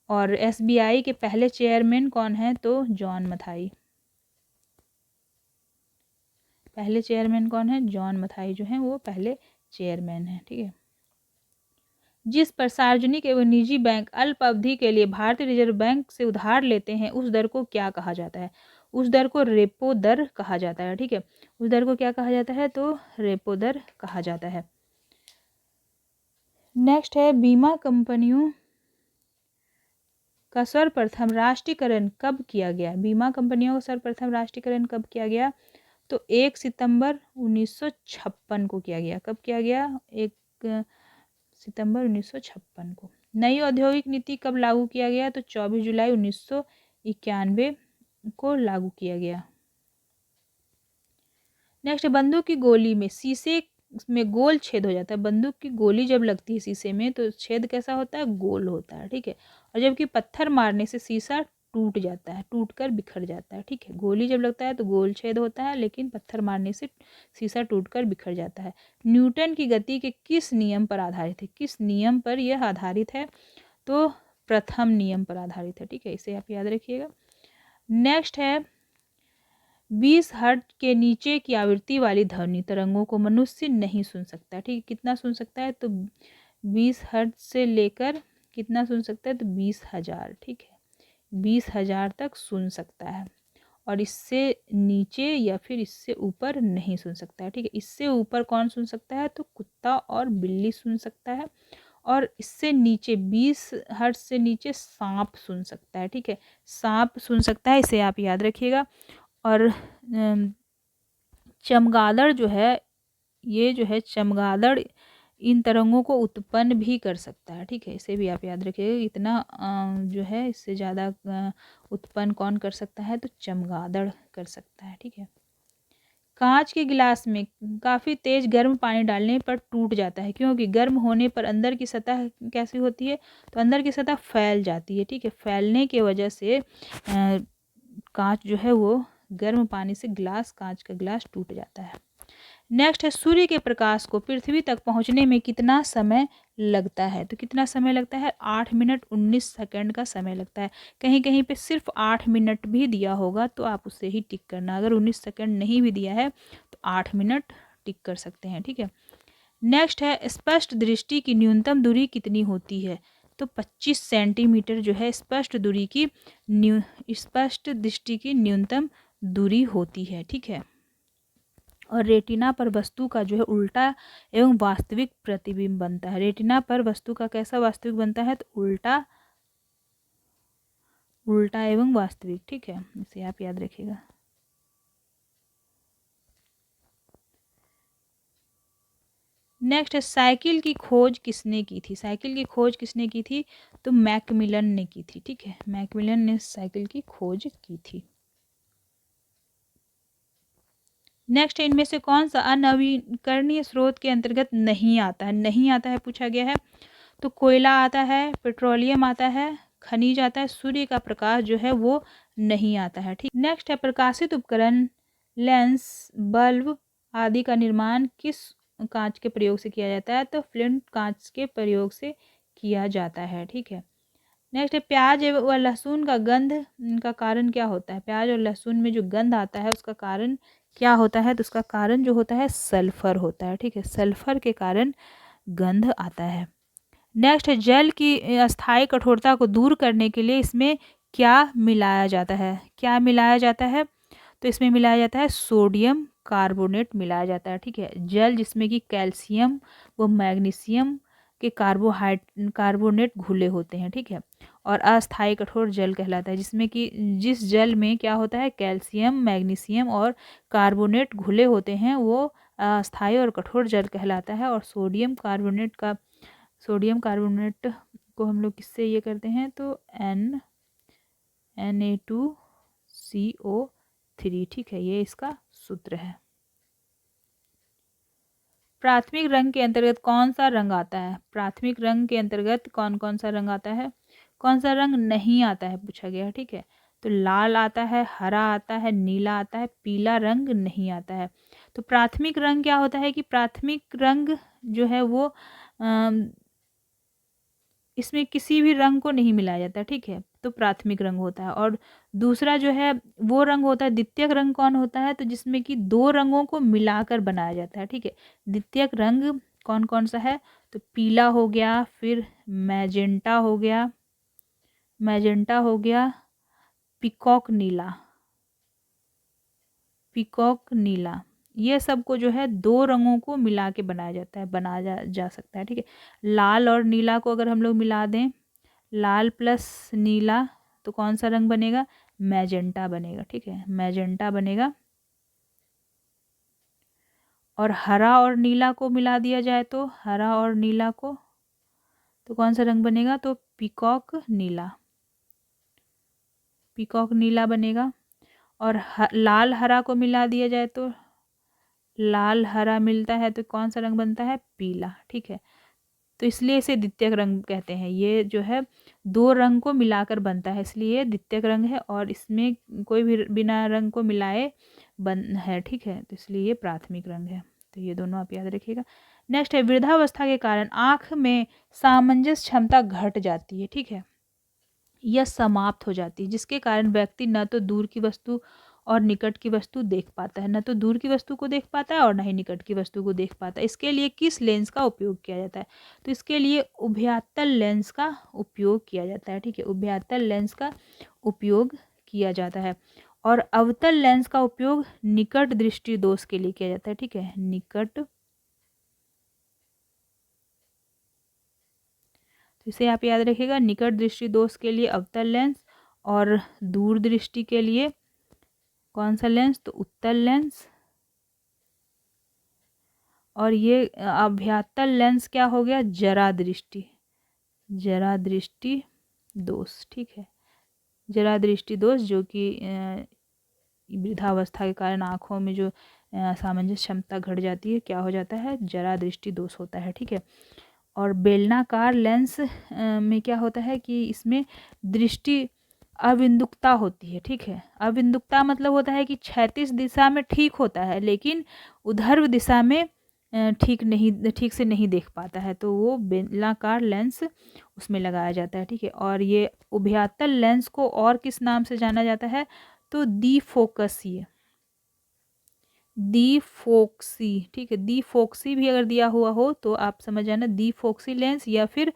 और एसबीआई के पहले चेयरमैन कौन है? तो जॉन मथाई। पहले चेयरमैन कौन है? जॉन मथाई जो है वो पहले चेयरमैन है, ठीक है। जिस पर सार्वजनिक एवं निजी बैंक अल्प अवधि के लिए भारतीय रिजर्व बैंक से उधार लेते हैं उस दर को क्या कहा जाता है? उस दर को रेपो दर कहा जाता है, ठीक है। उस दर को क्या कहा जाता है? तो रेपो दर कहा जाता है। नेक्स्ट है बीमा कंपनियों का सर्वप्रथम राष्ट्रीयकरण कब किया गया? बीमा कंपनियों का सर्वप्रथम राष्ट्रीयकरण कब किया गया? तो 1 सितंबर 1956 को किया गया। कब किया गया? 1 सितंबर 1956 को। नई औद्योगिक नीति कब लागू किया गया? तो 24 जुलाई 1991 को लागू किया गया। नेक्स्ट, बंदूक की गोली में शीशे में गोल छेद हो जाता है। बंदूक की गोली जब लगती है शीशे में तो छेद कैसा होता है? गोल होता है, ठीक है। और जबकि पत्थर मारने से शीशा टूट जाता है, टूट कर बिखर जाता है, ठीक है। गोली जब लगता है तो गोल छेद होता है, लेकिन पत्थर मारने से शीशा टूट कर बिखर जाता है। न्यूटन की गति के किस नियम पर आधारित है? किस नियम पर यह आधारित है? तो प्रथम नियम पर आधारित है, ठीक है, इसे आप याद रखिएगा। नेक्स्ट है 20 हर्ट्ज के नीचे की आवृत्ति वाली ध्वनि तरंगों को मनुष्य नहीं सुन सकता, ठीक है। कितना सुन सकता है? तो 20 हर्ट्ज से लेकर कितना सुन सकता है? तो 20,000, ठीक है, 20,000 तक सुन सकता है। और इससे नीचे या फिर इससे ऊपर नहीं सुन सकता है, ठीक है। इससे ऊपर कौन सुन सकता है? तो कुत्ता और बिल्ली सुन सकता है। और इससे नीचे 20 हर्ट्ज से नीचे सांप सुन सकता है, ठीक है, सांप सुन सकता है, इसे आप याद रखिएगा। और चमगादड़ जो है, ये जो है चमगादड़ इन तरंगों को उत्पन्न भी कर सकता है, ठीक है, इसे भी आप याद रखिएगा। इतना जो है इससे ज़्यादा उत्पन्न कौन कर सकता है? तो चमगादड़ कर सकता है, ठीक है। कांच के गिलास में काफ़ी तेज गर्म पानी डालने पर टूट जाता है, क्योंकि गर्म होने पर अंदर की सतह कैसी होती है? तो अंदर की सतह फैल जाती है, ठीक है। फैलने की वजह से कांच जो है वो गर्म पानी से कांच का गिलास टूट जाता है। नेक्स्ट है सूर्य के प्रकाश को पृथ्वी तक पहुंचने में कितना समय लगता है? तो कितना समय लगता है? 8 मिनट 19 सेकंड का समय लगता है। कहीं कहीं पे सिर्फ 8 मिनट भी दिया होगा तो आप उससे ही टिक करना। अगर 19 सेकंड नहीं भी दिया है तो 8 मिनट टिक कर सकते हैं, ठीक है। नेक्स्ट है स्पष्ट दृष्टि की न्यूनतम दूरी कितनी होती है? तो 25 सेंटीमीटर जो है स्पष्ट दृष्टि की न्यूनतम दूरी होती है, ठीक है। और रेटिना पर वस्तु का जो है उल्टा एवं वास्तविक प्रतिबिंब बनता है। रेटिना पर वस्तु का कैसा वास्तविक बनता है? तो उल्टा एवं वास्तविक, ठीक है, इसे आप याद रखिएगा। नेक्स्ट है साइकिल की खोज किसने की थी? साइकिल की खोज किसने की थी? तो मैकमिलन ने की थी, ठीक है, मैकमिलन ने साइकिल की खोज की थी। नेक्स्ट, इनमें से कौन सा अनवीकरणीय स्रोत के अंतर्गत नहीं आता है? नहीं आता है पूछा गया है। तो कोयला आता है, पेट्रोलियम आता है, खनिज आता है, सूर्य का प्रकाश जो है वो नहीं आता है, ठीक। नेक्स्ट है प्रकाशित उपकरण, लेंस, बल्ब आदि का निर्माण किस कांच के प्रयोग से किया जाता है? तो फ्लिंट कांच के प्रयोग से किया जाता है, ठीक है। नेक्स्ट है प्याज व लहसुन का गंध का कारण क्या होता है? प्याज और लहसुन में जो गंध आता है उसका कारण क्या होता है? तो उसका कारण जो होता है सल्फर होता है, ठीक है, सल्फर के कारण गंध आता है। नेक्स्ट है जल की अस्थायी कठोरता को दूर करने के लिए इसमें क्या मिलाया जाता है? क्या मिलाया जाता है? तो इसमें मिलाया जाता है सोडियम कार्बोनेट मिलाया जाता है, ठीक है। जल जिसमें कि कैल्शियम व मैग्नीशियम के कार्बोनेट घुले होते हैं, ठीक है। और अस्थायी कठोर जल कहलाता है जिसमें कि जिस जल में क्या होता है? कैल्शियम, मैग्नीशियम और कार्बोनेट घुले होते हैं वो अस्थायी और कठोर जल कहलाता है। और सोडियम कार्बोनेट को हम लोग किससे ये करते हैं? तो Na2CO3, ठीक है, ये इसका सूत्र है। प्राथमिक रंग के अंतर्गत कौन सा रंग आता है? प्राथमिक रंग के अंतर्गत कौन कौन सा रंग आता है? कौन सा रंग नहीं आता है पूछा गया है, ठीक है। तो लाल आता है, हरा आता है, नीला आता है, पीला रंग नहीं आता है। तो प्राथमिक रंग क्या होता है कि प्राथमिक रंग जो है वो इसमें किसी भी रंग को नहीं मिलाया जाता, ठीक है, तो प्राथमिक रंग होता है। और दूसरा जो है वो रंग होता है, द्वितीयक रंग कौन होता है, तो जिसमें कि दो रंगों को मिलाकर बनाया जाता है, ठीक है। द्वितीयक रंग कौन कौन सा है, तो पीला हो गया, फिर मैजेंटा हो गया, मैजेंटा हो गया, पीकॉक नीला, पीकॉक नीला, ये सब को जो है दो रंगों को मिला के बनाया जाता है, बनाया जा सकता है, ठीक है। लाल और नीला को अगर हम लोग मिला दें, लाल प्लस नीला, तो कौन सा रंग बनेगा, मैजेंटा बनेगा, ठीक है, मैजेंटा बनेगा। और हरा और नीला को मिला दिया जाए तो हरा और नीला को, तो कौन सा रंग बनेगा, तो पीकॉक नीला, पीकॉक नीला बनेगा। और लाल हरा को मिला दिया जाए तो लाल हरा मिलता है तो कौन सा रंग बनता है, पीला, ठीक है। तो इसलिए इसे द्वितीयक रंग कहते हैं। ये जो है दो रंग को मिलाकर बनता है, इसलिए ये द्वितीयक रंग है। और इसमें कोई भी बिना रंग को मिलाए बन है, ठीक है, तो इसलिए ये प्राथमिक रंग है। तो ये दोनों आप याद रखिएगा। नेक्स्ट है वृद्धावस्था के कारण आँख में सामंजस्य क्षमता घट जाती है, ठीक है, यह समाप्त हो जाती है, जिसके कारण व्यक्ति न तो दूर की वस्तु और निकट की वस्तु देख पाता है, न तो दूर की वस्तु को देख पाता है और न ही निकट की वस्तु को देख पाता है। इसके लिए किस लेंस का उपयोग किया जाता है, तो इसके लिए उभयतल लेंस का उपयोग किया जाता है, ठीक है, उभयतल लेंस का उपयोग किया जाता है। और अवतल लेंस का उपयोग निकट दृष्टि दोष के लिए किया जाता है, ठीक है, निकट, तो इसे आप याद रखिएगा, निकट दृष्टि दोष के लिए अवतल लेंस, और दूर दृष्टि के लिए कौन सा लेंस, तो उत्तल लेंस। और ये अभ्यातल लेंस क्या हो गया, जरा दृष्टि, जरा दृष्टि दोष, ठीक है, जरा दृष्टि दोष, जो कि वृद्धावस्था के कारण आँखों में जो सामंजस्य क्षमता घट जाती है, क्या हो जाता है, जरा दृष्टि दोष होता है, ठीक है। और बेलनाकार लेंस में क्या होता है कि इसमें दृष्टि अविंदुकता होती है, ठीक है, अविंदुकता मतलब होता है कि क्षैतिज दिशा में ठीक होता है लेकिन ऊर्ध्व दिशा में ठीक से नहीं देख पाता है, तो वो बेलनाकार लेंस उसमें लगाया जाता है, ठीक है। और ये उभयतल लेंस को और किस नाम से जाना जाता है, तो द्विफोकसीय, द्विफोक्सी, ठीक है, द्विफोक्सी भी अगर दिया हुआ हो तो आप समझ जाना, द्विफोक्सी लेंस या फिर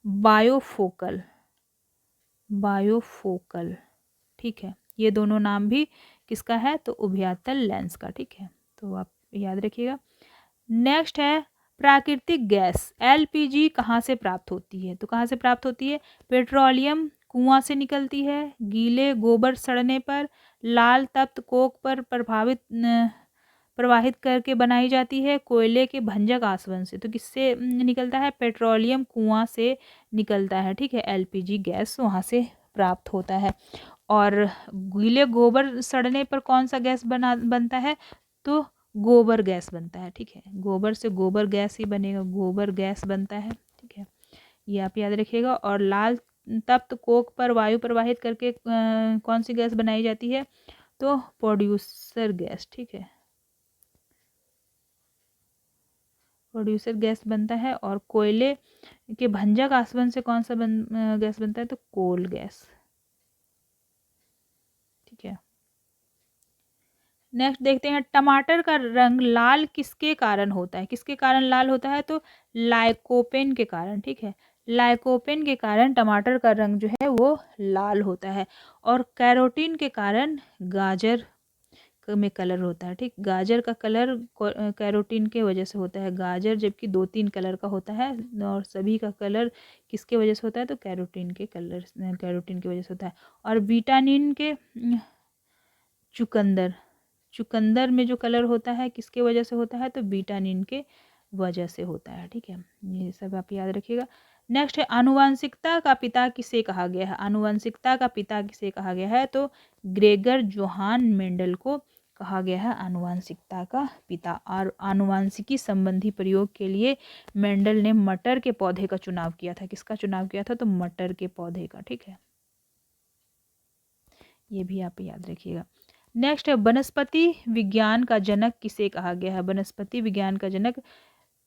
बायोफोकल, बायोफोकल, ठीक है, ये दोनों नाम भी किसका है, तो उभयतल लेंस का, ठीक है, तो आप याद रखिएगा। नेक्स्ट है प्राकृतिक गैस एलपीजी कहाँ से प्राप्त होती है, तो कहाँ से प्राप्त होती है, पेट्रोलियम कुआं से निकलती है, गीले गोबर सड़ने पर, लाल तप्त कोक पर प्रवाहित करके बनाई जाती है, कोयले के भंजक आसवन से, तो किससे निकलता है, पेट्रोलियम कुआं से निकलता है, ठीक है, एलपीजी गैस वहाँ से प्राप्त होता है। और गीले गोबर सड़ने पर कौन सा गैस बनता है, तो गोबर गैस बनता है, ठीक है, गोबर से गोबर गैस ही बनेगा, गोबर गैस बनता है, ठीक है, ये आप याद रखिएगा। और लाल तप्त कोक पर वायु प्रवाहित करके कौन सी गैस बनाई जाती है, तो प्रोड्यूसर गैस, ठीक है, प्रोड्यूसर गैस बनता है। और कोयले के भंजक आसवन से कौन सा गैस बनता है, तो कोल गैस, ठीक है। नेक्स्ट देखते हैं टमाटर का रंग लाल किसके कारण होता है, किसके कारण लाल होता है, तो लाइकोपेन के कारण, ठीक है, लाइकोपेन के कारण टमाटर का रंग जो है वो लाल होता है। और कैरोटीन के कारण गाजर में कलर होता है, ठीक, गाजर का कलर कैरोटीन के वजह से होता है, गाजर जबकि 2-3 कलर का होता है और सभी का कलर किसके वजह से होता है, तो कैरोटीन के कलर, कैरोटीन की वजह से होता है। और विटामिन के चुकंदर, चुकंदर में जो कलर होता है किसके वजह से होता है, तो विटामिन के वजह से होता है, ठीक है, ये सब आप याद रखिएगा। नेक्स्ट है आनुवंशिकता का पिता किसे कहा गया है, आनुवंशिकता का पिता किसे कहा गया है, तो ग्रेगर जोहान मेंडल को कहा गया है आनुवंशिकता का पिता। और आनुवंशिकी संबंधी प्रयोग के लिए मेंडल ने मटर के पौधे का चुनाव किया था, किसका चुनाव किया था, तो मटर के पौधे का, ठीक है, ये भी आप याद रखिएगा। नेक्स्ट है वनस्पति विज्ञान का जनक किसे कहा गया है? वनस्पति विज्ञान का जनक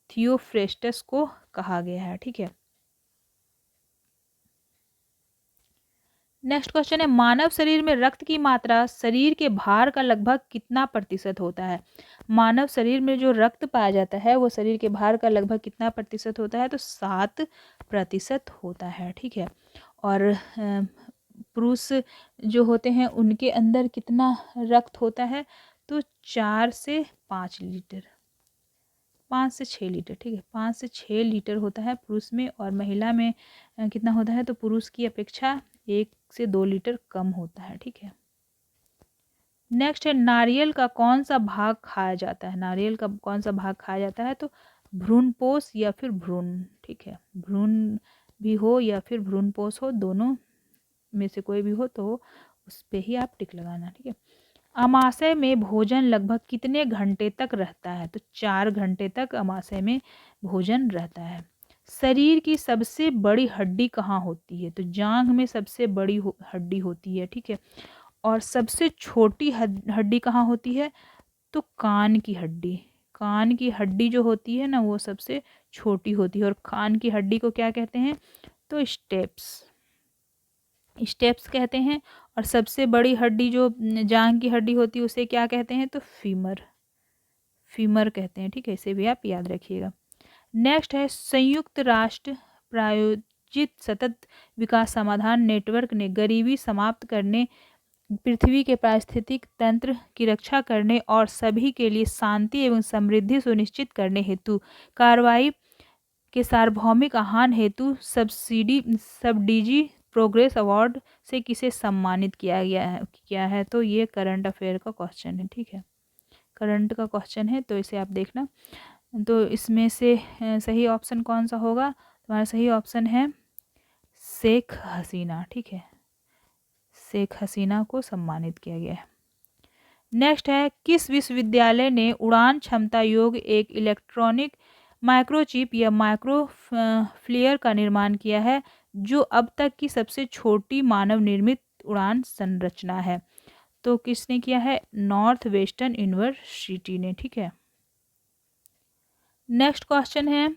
थियोफ्रेस्टस को कहा गया है। ठीक है। नेक्स्ट क्वेश्चन है मानव शरीर में रक्त की मात्रा शरीर के भार का लगभग कितना प्रतिशत होता है? मानव शरीर में जो रक्त पाया जाता है वो शरीर के भार का लगभग कितना प्रतिशत होता है? तो 7% होता है। ठीक है। और पुरुष जो होते हैं उनके अंदर कितना रक्त होता है? तो 4 से 5 लीटर, 5 से 6 लीटर। ठीक है, 5 से 6 लीटर होता है पुरुष में, और महिला में कितना होता है? तो पुरुष की अपेक्षा 1 से 2 लीटर कम होता है। ठीक है। नेक्स्ट है नारियल का कौन सा भाग खाया जाता है? नारियल का कौन सा भाग खाया जाता है? तो भ्रूणपोष या फिर भ्रूण। ठीक है, भ्रूण भी हो या फिर भ्रूणपोष हो, दोनों में से कोई भी हो तो उस पे ही आप टिक लगाना। ठीक है। अमाशय में भोजन लगभग कितने घंटे तक रहता है? तो 4 घंटे तक अमाशय में भोजन रहता है। शरीर की सबसे बड़ी हड्डी कहाँ होती है? तो जांघ में सबसे बड़ी हड्डी होती है। ठीक है। और सबसे छोटी हड्डी कहाँ होती है? तो कान की हड्डी। कान की हड्डी जो होती है ना वो सबसे छोटी होती है, और कान की हड्डी को क्या कहते हैं? तो स्टेप्स, स्टेप्स कहते हैं। और सबसे बड़ी हड्डी जो जांघ की हड्डी होती है उसे क्या कहते हैं? तो फीमर, फीमर कहते हैं। ठीक है, इसे भी आप याद रखिएगा। नेक्स्ट है संयुक्त राष्ट्र प्रायोजित सतत विकास समाधान नेटवर्क ने गरीबी समाप्त करने, पृथ्वी के पारिस्थितिक तंत्र की रक्षा करने और सभी के लिए शांति एवं समृद्धि सुनिश्चित करने हेतु कार्रवाई के सार्वभौमिक आह्वान हेतु सब डीजी प्रोग्रेस अवार्ड से किसे सम्मानित किया है? तो ये करंट अफेयर का क्वेश्चन है। ठीक है, करंट का क्वेश्चन है तो इसे आप देखना। तो इसमें से सही ऑप्शन कौन सा होगा? तुम्हारा सही ऑप्शन है शेख हसीना। ठीक है, शेख हसीना को सम्मानित किया गया है। नेक्स्ट है किस विश्वविद्यालय ने उड़ान क्षमता योग्य एक इलेक्ट्रॉनिक माइक्रोचिप या माइक्रो फ्लेयर का निर्माण किया है, जो अब तक की सबसे छोटी मानव निर्मित उड़ान संरचना है? तो किसने किया है? नॉर्थ वेस्टर्न यूनिवर्सिटी ने। ठीक है। नेक्स्ट क्वेश्चन है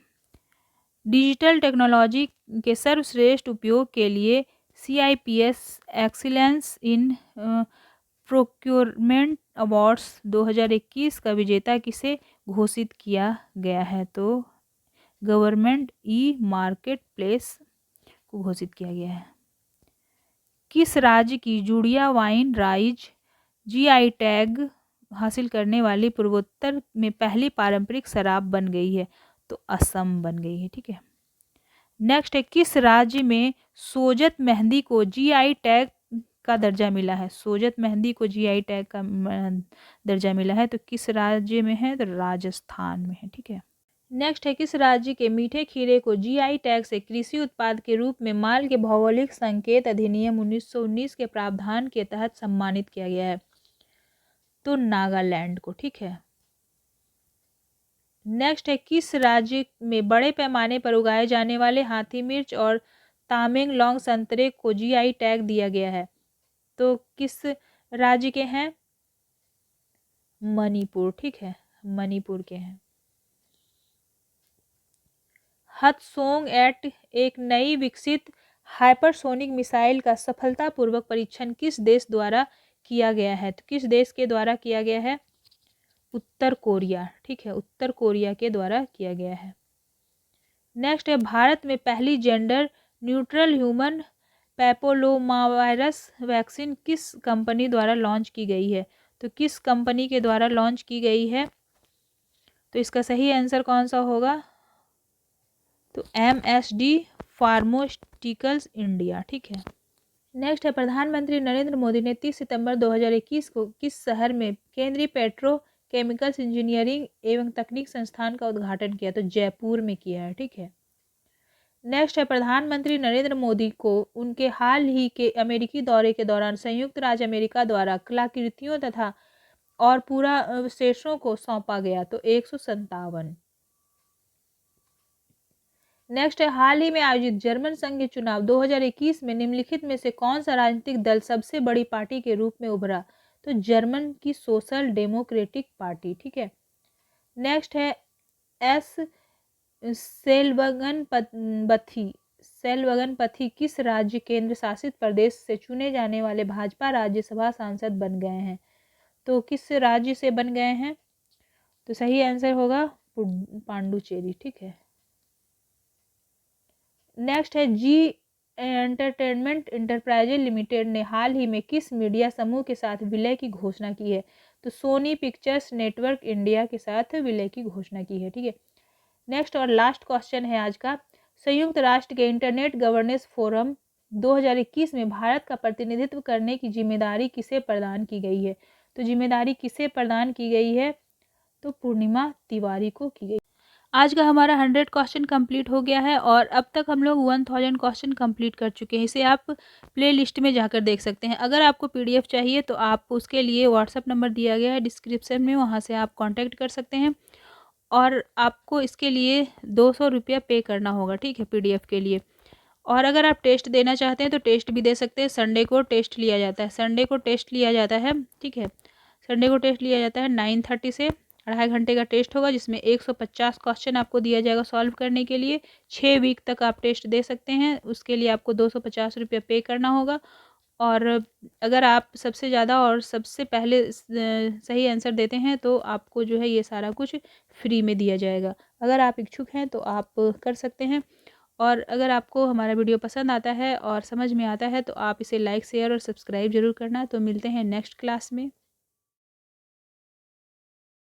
डिजिटल टेक्नोलॉजी के सर्वश्रेष्ठ उपयोग के लिए CIPS excellence in procurement awards 2021 का विजेता किसे घोषित किया गया है? तो गवर्नमेंट ई मार्केट प्लेस को घोषित किया गया है। किस राज्य की जुड़िया वाइन राइज GI टैग हासिल करने वाली पूर्वोत्तर में पहली पारंपरिक शराब बन गई है? तो असम बन गई है। ठीक है। नेक्स्ट है किस राज्य में सोजत मेहंदी को GI टैग का दर्जा मिला है? सोजत मेहंदी को GI टैग का दर्जा मिला है, तो किस राज्य में है? तो राजस्थान में है। ठीक है। नेक्स्ट है किस राज्य के मीठे खीरे को GI टैग से कृषि उत्पाद के रूप में माल के भौगोलिक संकेत अधिनियम 1919 के प्रावधान के तहत सम्मानित किया गया है? तो नागालैंड को। ठीक है। नेक्स्ट है किस राज्य में बड़े पैमाने पर उगाए जाने वाले हाथी मिर्च और तामेंगलोंग संतरे को GI टैग दिया गया है? तो किस राज्य के हैं? मणिपुर। ठीक है, मणिपुर के हैं। हत्सोंग एट एक नई विकसित हाइपरसोनिक मिसाइल का सफलतापूर्वक परीक्षण किस देश द्वारा किया गया है? तो किस देश के द्वारा किया गया है? उत्तर कोरिया। ठीक है, उत्तर कोरिया के द्वारा किया गया है। नेक्स्ट है भारत में पहली gender neutral human papillomavirus vaccine किस कंपनी द्वारा लॉन्च की गई है? तो किस कंपनी के द्वारा लॉन्च की गई है? तो इसका सही आंसर कौन सा होगा? तो MSD फार्मास्यूटिकल्स इंडिया। ठीक है। नेक्स्ट है प्रधानमंत्री नरेंद्र मोदी ने 30 सितंबर 2021 को किस शहर में केंद्रीय पेट्रोकेमिकल्स इंजीनियरिंग एवं तकनीक संस्थान का उद्घाटन किया? तो जयपुर में किया है। ठीक है। नेक्स्ट है प्रधानमंत्री नरेंद्र मोदी को उनके हाल ही के अमेरिकी दौरे के दौरान संयुक्त राज्य अमेरिका द्वारा कलाकृतियों तथा और पूरा अवशेषों को सौंपा गया? तो 157। नेक्स्ट है, हाल ही में आयोजित जर्मन संघ के चुनाव 2021 में निम्नलिखित में से कौन सा राजनीतिक दल सबसे बड़ी पार्टी के रूप में उभरा? तो जर्मन की सोशल डेमोक्रेटिक पार्टी। ठीक है। नेक्स्ट है, एस सेल्वगन पथी किस राज्य केंद्र शासित प्रदेश से चुने जाने वाले भाजपा राज्यसभा सांसद बन गए हैं? तो किस राज्य से बन गए हैं? तो सही आंसर होगा पांडुचेरी। ठीक है। नेक्स्ट है, जी एंटरटेनमेंट इंटरप्राइजेज लिमिटेड ने हाल ही में किस मीडिया समूह के साथ विलय की घोषणा की है? तो सोनी पिक्चर्स नेटवर्क इंडिया के साथ विलय की घोषणा की है। ठीक है। नेक्स्ट और लास्ट क्वेश्चन है आज का, संयुक्त राष्ट्र के इंटरनेट गवर्नेंस फोरम 2021 में भारत का प्रतिनिधित्व करने की जिम्मेदारी किसे प्रदान की गई है? तो जिम्मेदारी किसे प्रदान की गई है? तो पूर्णिमा तिवारी को की गई। आज का हमारा 100 क्वेश्चन कंप्लीट हो गया है और अब तक हम लोग 1000 क्वेश्चन कंप्लीट कर चुके हैं। इसे आप प्ले लिस्ट में जाकर देख सकते हैं। अगर आपको पीडीएफ चाहिए तो आप उसके लिए व्हाट्सअप नंबर दिया गया है डिस्क्रिप्शन में, वहाँ से आप कांटेक्ट कर सकते हैं और आपको इसके लिए 200 रुपया पे करना होगा। ठीक है, पीडीएफ के लिए। और अगर आप टेस्ट देना चाहते हैं तो टेस्ट भी दे सकते हैं। संडे को टेस्ट लिया जाता है, संडे को टेस्ट लिया जाता है। ठीक है, संडे को टेस्ट लिया जाता है 9:30 से 2.5 घंटे का टेस्ट होगा, जिसमें 150 क्वेश्चन आपको दिया जाएगा सॉल्व करने के लिए। 6 वीक तक आप टेस्ट दे सकते हैं, उसके लिए आपको 250 रुपया पे करना होगा। और अगर आप सबसे ज़्यादा और सबसे पहले सही आंसर देते हैं तो आपको जो है ये सारा कुछ फ्री में दिया जाएगा। अगर आप इच्छुक हैं तो आप कर सकते हैं। और अगर आपको हमारा वीडियो पसंद आता है और समझ में आता है तो आप इसे लाइक शेयर और सब्सक्राइब ज़रूर करना। तो मिलते हैं नेक्स्ट क्लास में।